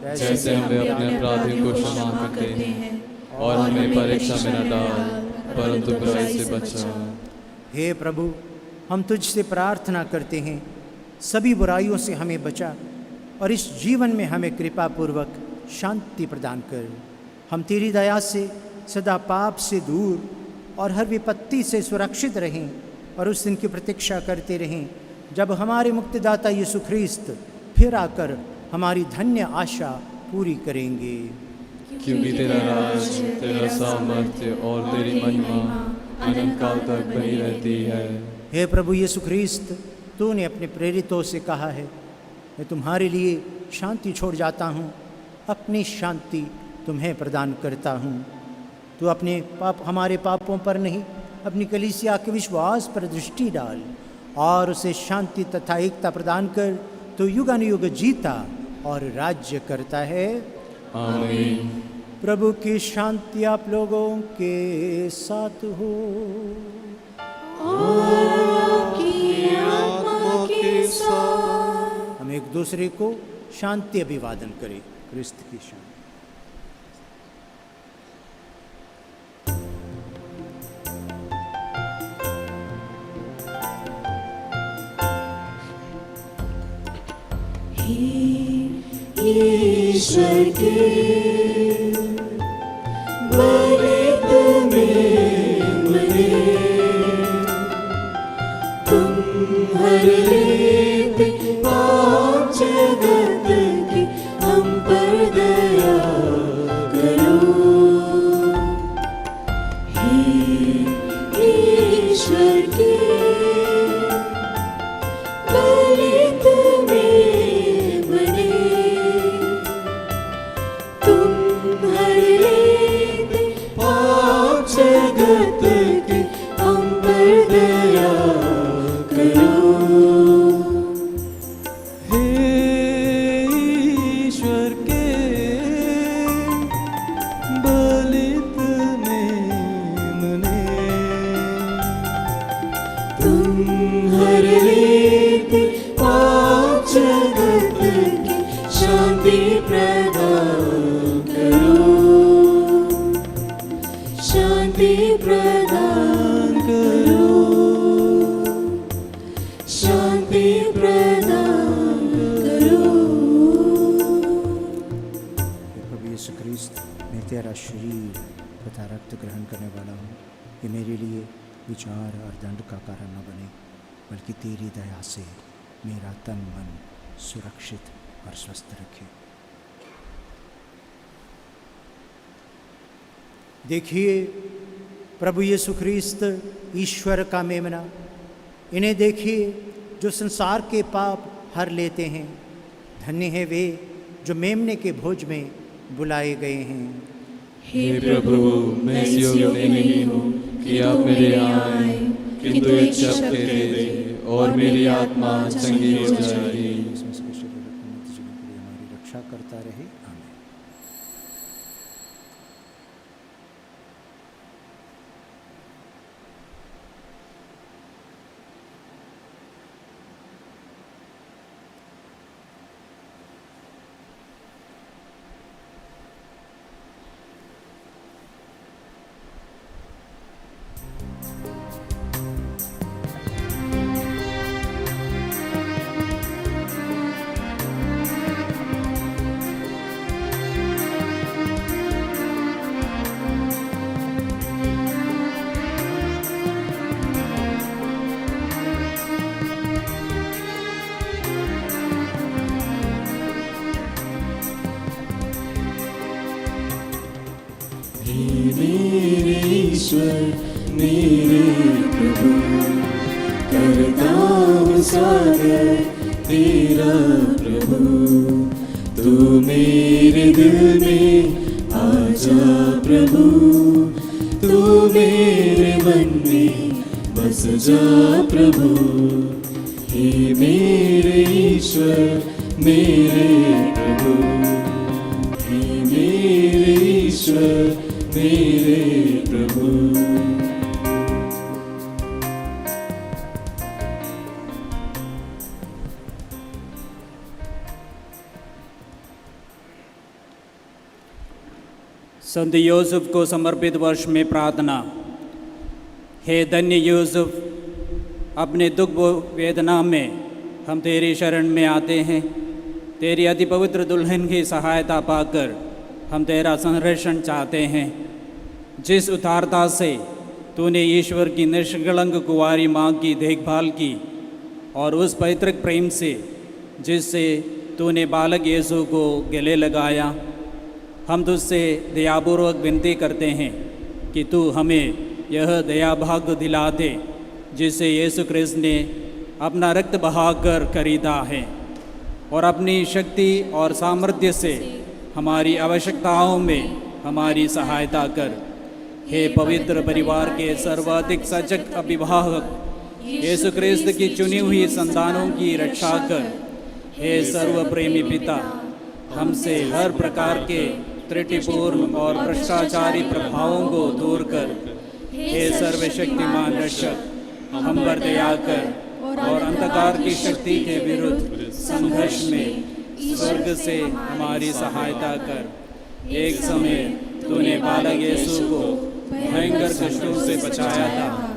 जैसे हम अपने अपराधियों को क्षमा करते हैं, और हमें परीक्षा में न डाल, परंतु बुराई से बचा। हे प्रभु, हम तुझसे प्रार्थना करते हैं, सभी बुराइयों से हमें बचा और इस जीवन में हमें कृपा पूर्वक शांति प्रदान कर। हम तेरी दया से सदा पाप से दूर और हर विपत्ति से सुरक्षित रहें और उस दिन की प्रतीक्षा करते रहें जब हमारे मुक्तिदाता यीशु ख्रीस्त फिर आकर हमारी धन्य आशा पूरी करेंगे। क्योंकि तेरा राज, तेरा सामर्थ्य और तेरी महिमा अनंत काल तक बनी रहती है। हे प्रभु यीशु ख्रीस्त, तूने अपने प्रेरितों से कहा है, मैं तुम्हारे लिए शांति छोड़ जाता हूँ, अपनी शांति तुम्हें प्रदान करता हूँ। तू अपने हमारे पापों पर नहीं, अपनी कलीसिया के विश्वास पर दृष्टि डाल और उसे शांति तथा एकता प्रदान कर। तो युगानुयुग जीता और राज्य करता है। आमीन। प्रभु की शांति आप लोगों के साथ हो। हम एक दूसरे को शांति अभिवादन करें। क्रिस्त की शांति। ईश्वर के बलित में बने, तुम हर लेते पाप जगत की, हम पर दया करो। हे ईश्वर के बलित में बने, तुम हर लेते पाप जगत की, हम पर दया करो। हे ईश्वर के बलित में बने, तुम हर लेते पाप जगत की, शांति प्रदान करो। शांति प्रदान करो। शांति प्रदान करो। प्रभु यीशु ख्रीस्त, मैं तेरा शरीर तथा रक्त ग्रहण करने वाला हूँ। ये मेरे लिए विचार और दंड का कारण न बने, बल्कि तेरी दया से मेरा तन मन सुरक्षित और स्वस्थ रखे। देखिए, प्रभु यीशु ख्रीस्त ईश्वर का मेमना, इन्हें देखिए जो संसार के पाप हर लेते हैं। धन्य है वे जो मेमने के भोज में बुलाए गए हैं। हे प्रभु, मैं इस योग्य नहीं हूँ कि आप मेरे यहाँ आए, किंतु एक शब्द कह दे और मेरी आत्मा चंगी हो जाएगी। हमारी रक्षा करता रहे। आमीन। ईश्वर मेरे प्रभु, करता हूँ स्वागत तेरा प्रभु। तू मेरे दिल में आजा प्रभु, तू मेरे मन में बस जा प्रभु। हे मेरे ईश्वर मेरे प्रभु, हे मेरे ईश्वर मेरे प्रभु। संत यूसुफ को समर्पित वर्ष में प्रार्थना। हे धन्य यूसुफ, अपने दुख वेदना में हम तेरी शरण में आते हैं। तेरी अति पवित्र दुल्हन की सहायता पाकर हम तेरा संरक्षण चाहते हैं। जिस उदारता से तूने ईश्वर की निष्कलंक कुंवारी माँ की देखभाल की और उस पैतृक प्रेम से जिससे तूने बालक यीशु को गले लगाया, हम तुझसे दयापूर्वक विनती करते हैं कि तू हमें यह दया भाग्य दिला दे जिसे यीशु क्रिस्त ने अपना रक्त बहाकर खरीदा है, और अपनी शक्ति और सामर्थ्य से हमारी आवश्यकताओं में हमारी सहायता कर। हे पवित्र परिवार के सर्वाधिक सजग अभिभावक, यीशु क्रिस्त की चुनी हुई संतानों की रक्षा कर। हे सर्व प्रेमी पिता, हमसे हर प्रकार के त्रुटिपूर्ण और भ्रष्टाचारी प्रभावों को दूर कर। हे सर्वशक्तिमान रक्षक, हम पर दया कर और अंधकार की शक्ति के विरुद्ध संघर्ष में स्वर्ग से हमारी सहायता कर। एक समय तूने बालक यीशु को भयंकर कष्टों से बचाया था,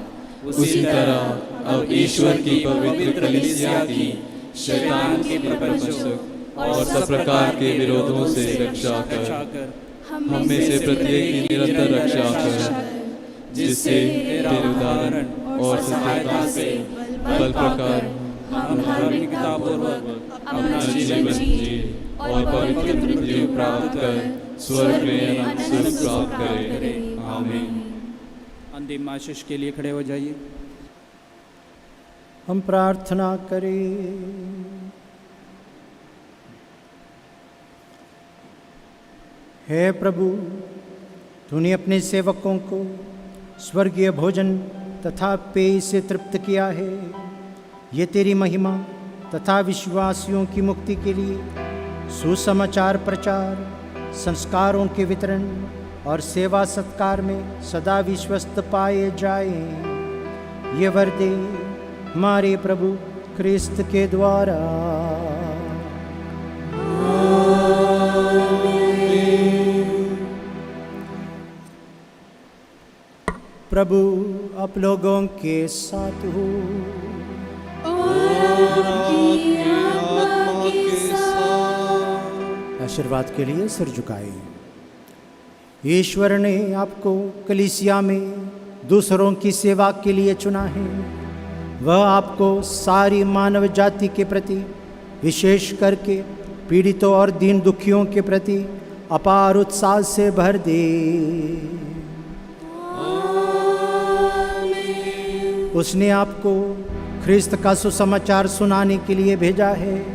उसी तरह अब ईश्वर की पवित्र कलीसिया की शैतान के प्रपंचक और सब प्रकार के विरोधों से रक्षा कर। हम में से प्रत्येक की निरंतर रक्षा कर, जिससे तेरे उदाहरण और सहायता से बल प्रकार हम धार्मिकतापूर्वक अपना जीवन जिए और पवित्र मृत्यु प्राप्त कर स्वर्ग में अनंत सुख प्राप्त करें। आमीन। अंतिम आशीष के लिए खड़े हो जाइए। हम प्रार्थना करें। हे प्रभु, तूने अपने सेवकों को स्वर्गीय भोजन तथा पेय से तृप्त किया है। ये तेरी महिमा तथा विश्वासियों की मुक्ति के लिए सुसमाचार प्रचार, संस्कारों के वितरण और सेवा सत्कार में सदा विश्वस्त पाए जाएं। ये वर दे हमारे प्रभु क्रिस्त के द्वारा। प्रभु आप लोगों के साथ हो। आशीर्वाद के लिए सिर झुकाए। ईश्वर ने आपको कलीसिया में दूसरों की सेवा के लिए चुना है। वह आपको सारी मानव जाति के प्रति, विशेष करके पीड़ितों और दीन दुखियों के प्रति अपार उत्साह से भर दे। उसने आपको ख्रिस्त का सुसमाचार सुनाने के लिए भेजा है।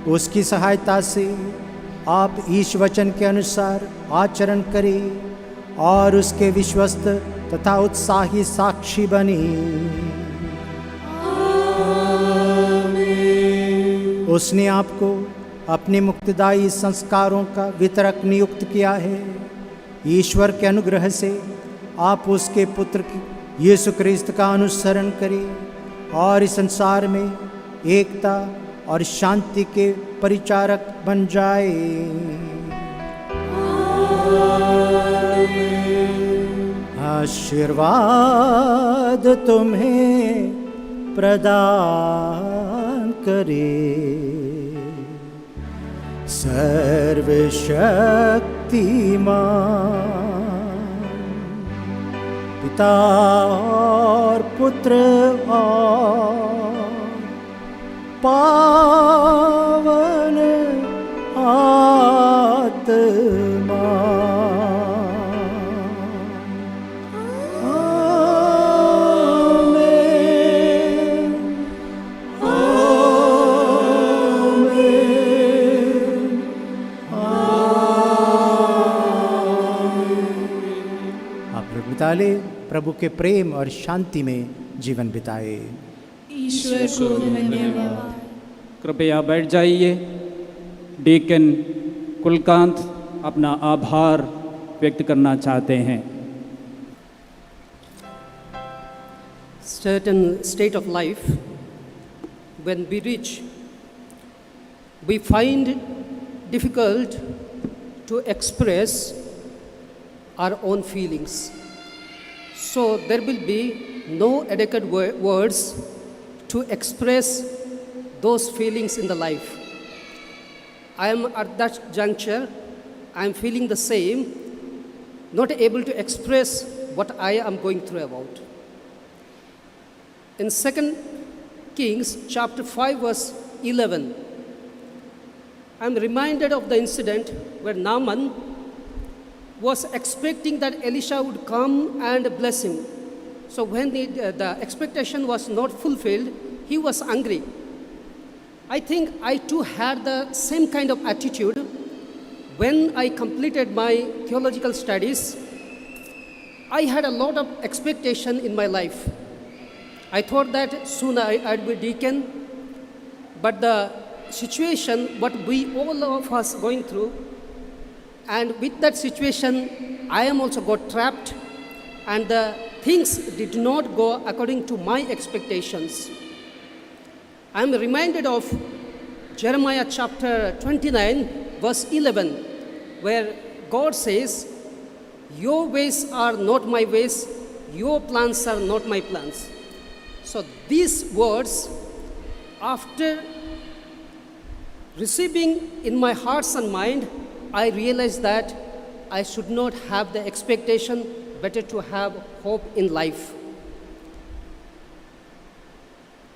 उसकी सहायता से आप ईश वचन के अनुसार आचरण करें और उसके विश्वस्त तथा उत्साही साक्षी बने। उसने आपको अपने मुक्तिदायी संस्कारों का वितरक नियुक्त किया है। ईश्वर के अनुग्रह से आप उसके पुत्र यीशु क्रिस्त का अनुसरण करें और इस संसार में एकता और शांति के परिचारक बन जाए। आशीर्वाद तुम्हें प्रदान करे सर्वशक्तिमान पिता और पुत्र और पावन आत्मा। आमीन। आमीन। आप लोग बिता ले, प्रभु के प्रेम और शांति में जीवन बिताए। ईश्वर को धन्यवाद। कृपया बैठ जाइए। डीकन कुलकांत अपना आभार व्यक्त करना चाहते हैं। Certain state of life, when we reach, we find difficult to express our own feelings. So there will be no adequate words to express those feelings in the life. I am at that juncture, I am feeling the same, not able to express what I am going through about. In 2 Kings chapter 5 verse 11, I am reminded of the incident where Naaman was expecting that Elisha would come and bless him. So when the expectation was not fulfilled, he was angry. I think I too had the same kind of attitude when I completed my theological studies. I had a lot of expectation in my life. I thought that soon I'd be deacon, but the situation, what we all of us going through, and with that situation, I am also got trapped, and the things did not go according to my expectations. I am reminded of Jeremiah chapter 29, verse 11, where God says, "Your ways are not my ways, your plans are not my plans." So these words, after receiving in my hearts and mind, I realized that I should not have the expectation, better to have hope in life.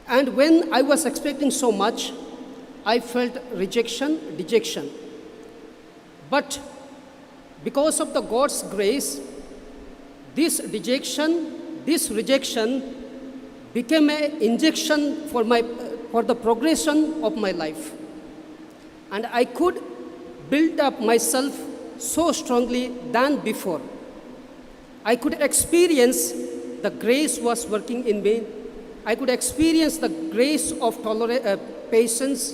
And when I was expecting so much, I felt rejection, dejection. But because of the God's grace, this dejection, this rejection became an injection for the progression of my life. And I could build up myself so strongly than before. I could experience the grace was working in me. I could experience the grace of patience.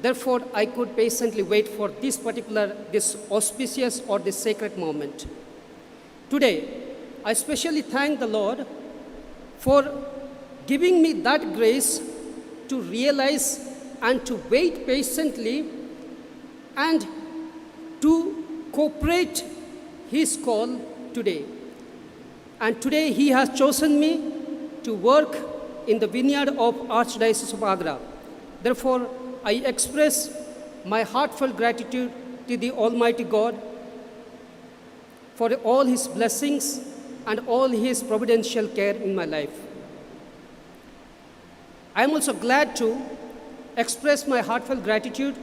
Therefore, I could patiently wait for this auspicious or this sacred moment. Today, I especially thank the Lord for giving me that grace to realize and to wait patiently and to cooperate His call today. And today He has chosen me to work in the vineyard of Archdiocese of Agra. Therefore, I express my heartfelt gratitude to the Almighty God for all His blessings and all His providential care in my life. I am also glad to express my heartfelt gratitude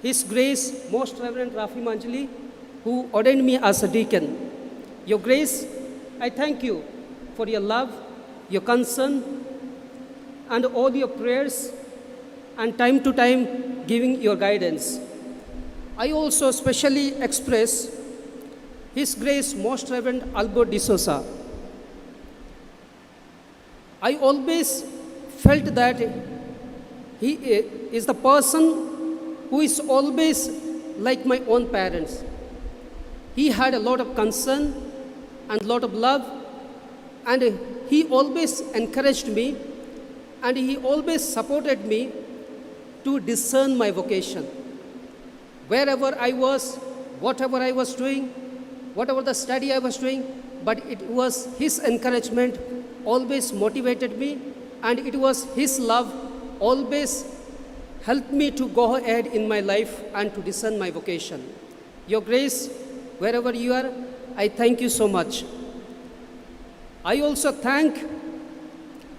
His Grace, Most Reverend Rafi Manjali, who ordained me as a deacon. Your Grace, I thank you for your love, your concern, and all your prayers, and time to time giving your guidance. I also specially express His Grace, Most Reverend Albert D'Souza. I always felt that he is the person who is always like my own parents. He had a lot of concern and a lot of love, and he always encouraged me, and he always supported me to discern my vocation. Wherever I was, whatever I was doing, whatever the study I was doing, but it was his encouragement always motivated me, and it was his love always helped me to go ahead in my life and to discern my vocation. Your Grace, wherever you are, I thank you so much. I also thank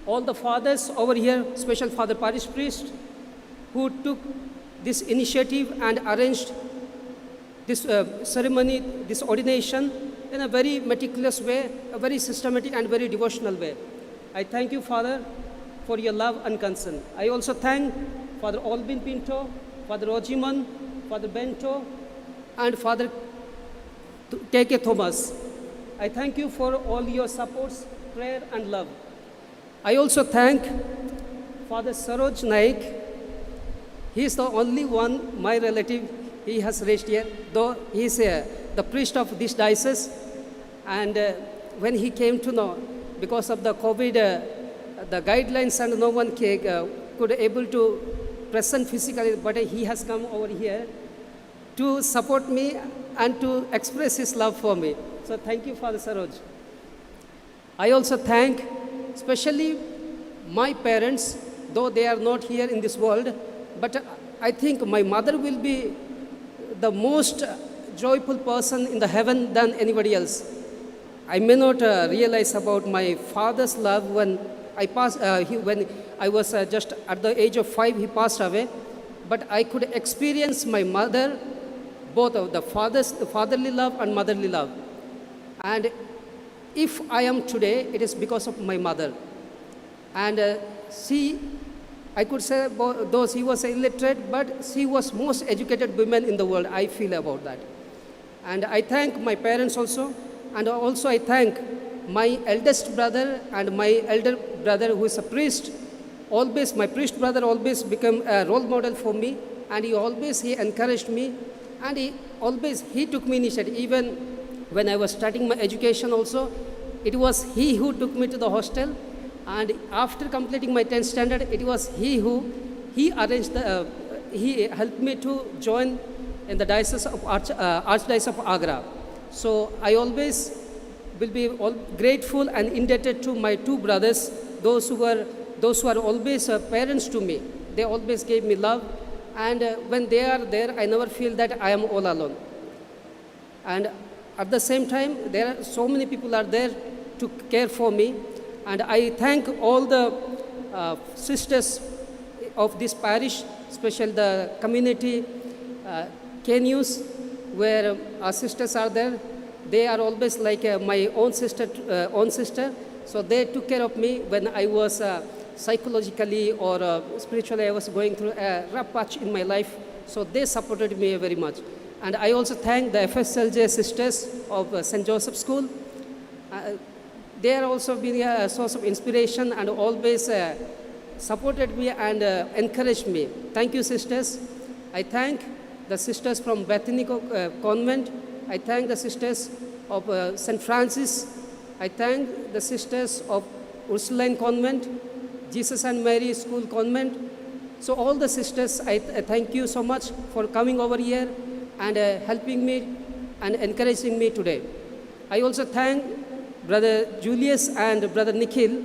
all the fathers over here, special Father Parish Priest, who took this initiative and arranged this ceremony, this ordination in a very meticulous way, a very systematic and very devotional way. I thank you, Father, for your love and concern. I also thank Father Albin Pinto, Father Rojiman, Father Bento, and Father K.K. Thomas. I thank you for all your supports, prayer, and love. I also thank Father Saroj Naik. He is the only one, my relative, he has raised here, though he is the priest of this diocese. And when he came to know, because of the COVID, the guidelines, and no one could able to present physically, but he has come over here to support me and to express his love for me. So thank you, Father Saroj. I also thank especially my parents, though they are not here in this world, but I think my mother will be the most joyful person in the heaven than anybody else. I may not realize about my father's love when when I was just at the age of 5, he passed away, but I could experience my mother, both of the fatherly love and motherly love. And if I am today, it is because of my mother. And I could say, though she was illiterate, but she was most educated woman in the world, I feel about that. And I thank my parents also, and also I thank my eldest brother and my elder brother who is a priest. Always, my priest brother always became a role model for me, and he encouraged me, and he took me initiative. Even when I was starting my education also, it was he who took me to the hostel. And after completing my 10th standard, it was he arranged he helped me to join in the diocese of Archdiocese of Agra. So I always will be grateful and indebted to my two brothers, those who are always parents to me. They always gave me love, and when they are there, I never feel that I am all alone. And at the same time, there are so many people are there to care for me. And I thank all the sisters of this parish, especially the community K-News, where our sisters are there. They are always like my own sister. So they took care of me when I was psychologically or spiritually, I was going through a rough patch in my life. So they supported me very much. And I also thank the FSLJ sisters of St. Joseph School. They are also been a source of inspiration and always supported me and encouraged me. Thank you, sisters. I thank the sisters from Bethany Convent. I thank the sisters of St. Francis. I thank the sisters of Ursuline Convent, Jesus and Mary School Convent. So all the sisters, I thank you so much for coming over here and helping me and encouraging me today. I also thank Brother Julius and Brother Nikhil.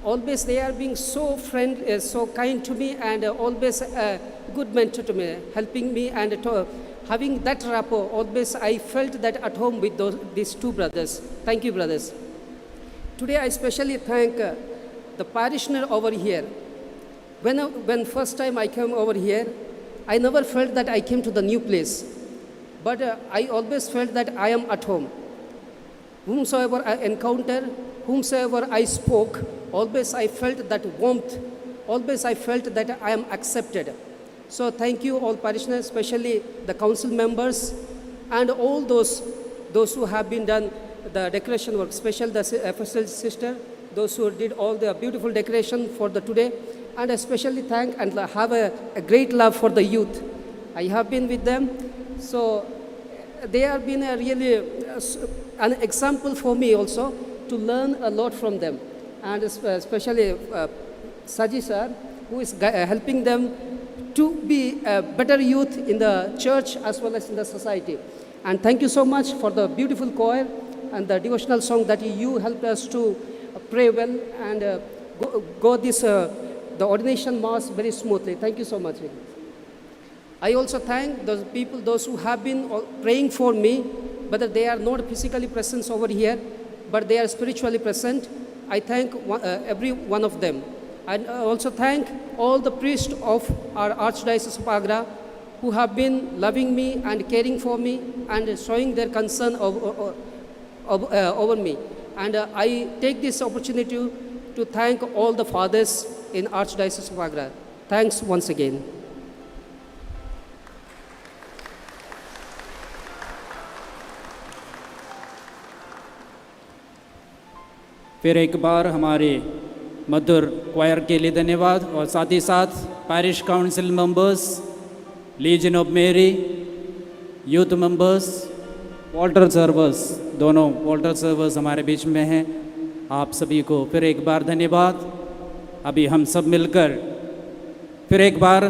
Always they are being so friendly, so kind to me, and always a good mentor to me, helping me and having that rapport. Always I felt that at home with these two brothers. Thank you, brothers. Today I especially thank the parishioner over here. When first time I came over here, I never felt that I came to the new place, but I always felt that I am at home. Whomsoever I encounter, whomsoever I spoke, always I felt that warmth. Always I felt that I am accepted. So thank you all parishioners, especially the council members and all those who have been done the decoration work, especially the FSL sister, those who did all the beautiful decoration for the today, and especially thank and have a great love for the youth. I have been with them, so they have been a really an example for me also to learn a lot from them, and especially Saji sir, who is helping them to be a better youth in the church as well as in the society. And thank you so much for the beautiful choir and the devotional song that you helped us to pray well and go this the ordination mass very smoothly. Thank you so much. I also thank those people, those who have been praying for me, whether they are not physically present over here, but they are spiritually present. I thank every one of them. And I also thank all the priests of our Archdiocese of Agra who have been loving me and caring for me and showing their concern over me. And I take this opportunity to thank all the fathers in Archdiocese of Agra. Thanks once again. फिर एक बार हमारे मधुर क्वायर के लिए धन्यवाद, और साथ ही साथ parish council members, legion of Mary, youth members, altar servers, दोनों वॉल्टर सर्वर्स हमारे बीच में हैं। आप सभी को फिर एक बार धन्यवाद। अभी हम सब मिलकर फिर एक बार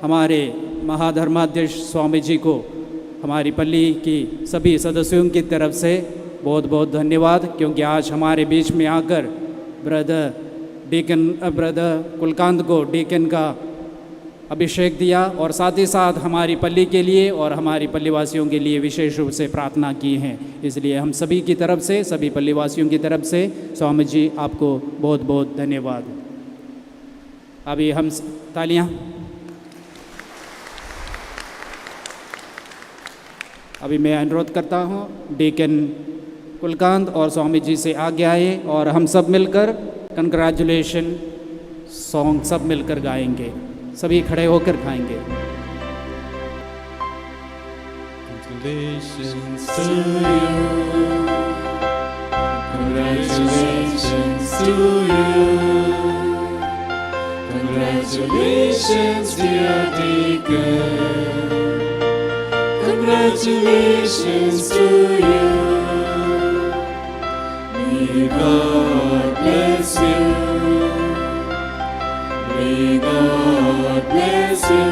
हमारे महाधर्माध्यक्ष स्वामी जी को हमारी पल्ली की सभी सदस्यों की तरफ से बहुत बहुत धन्यवाद, क्योंकि आज हमारे बीच में आकर ब्रदर कुलकांत को डीकन का अभिषेक दिया और साथ ही साथ हमारी पल्ली के लिए और हमारी पल्लीवासियों के लिए विशेष रूप से प्रार्थना की है। इसलिए हम सभी की तरफ से, सभी पल्लीवासियों की तरफ से स्वामी जी आपको बहुत बहुत धन्यवाद। अभी हम तालियां। अभी मैं अनुरोध करता हूं डीकन कुलकांत और स्वामी जी से आगे आए और हम सब मिलकर कंग्रेचुलेशन सॉन्ग सब मिलकर गाएंगे। सभी खड़े होकर गाएंगे। Congratulations to you. Congratulations to you. Congratulations, dear Deacon. Congratulations to you. May God bless you. May God bless you.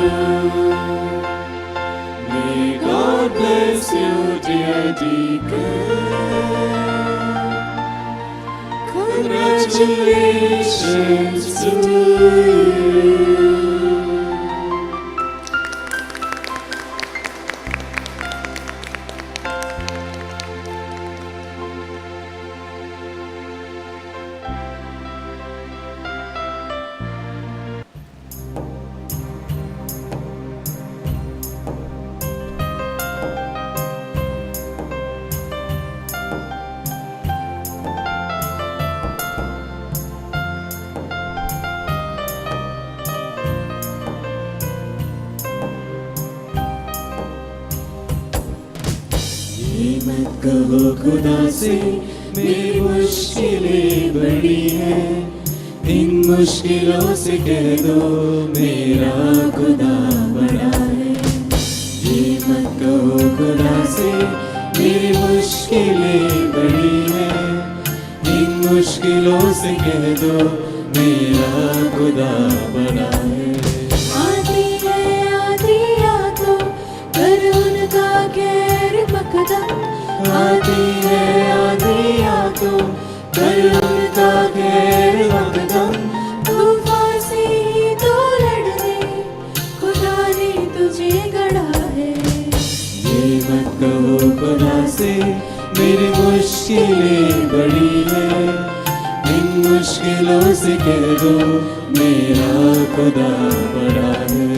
May God bless you, dear Deacon. Congratulations to you. मत कहो खुदा से मेरी मुश्किलें बड़ी हैं, इन मुश्किलों से कह दो मेरा खुदा बड़ा है। ये मत कहो खुदा से मेरी मुश्किलें बड़ी हैं, इन मुश्किलों से कह दो मेरा खुदा बड़ा है। आती है तो कर उनका गैर मकदम, आती है तो कर उनका गैर मकदम, तूफान से ही तो लड़ने खुदा ने तुझे गढ़ा है। ये मत कहो खुदा से मेरी मुश्किलें बड़ी है, इन मुश्किलों से कह दो मेरा खुदा बड़ा है।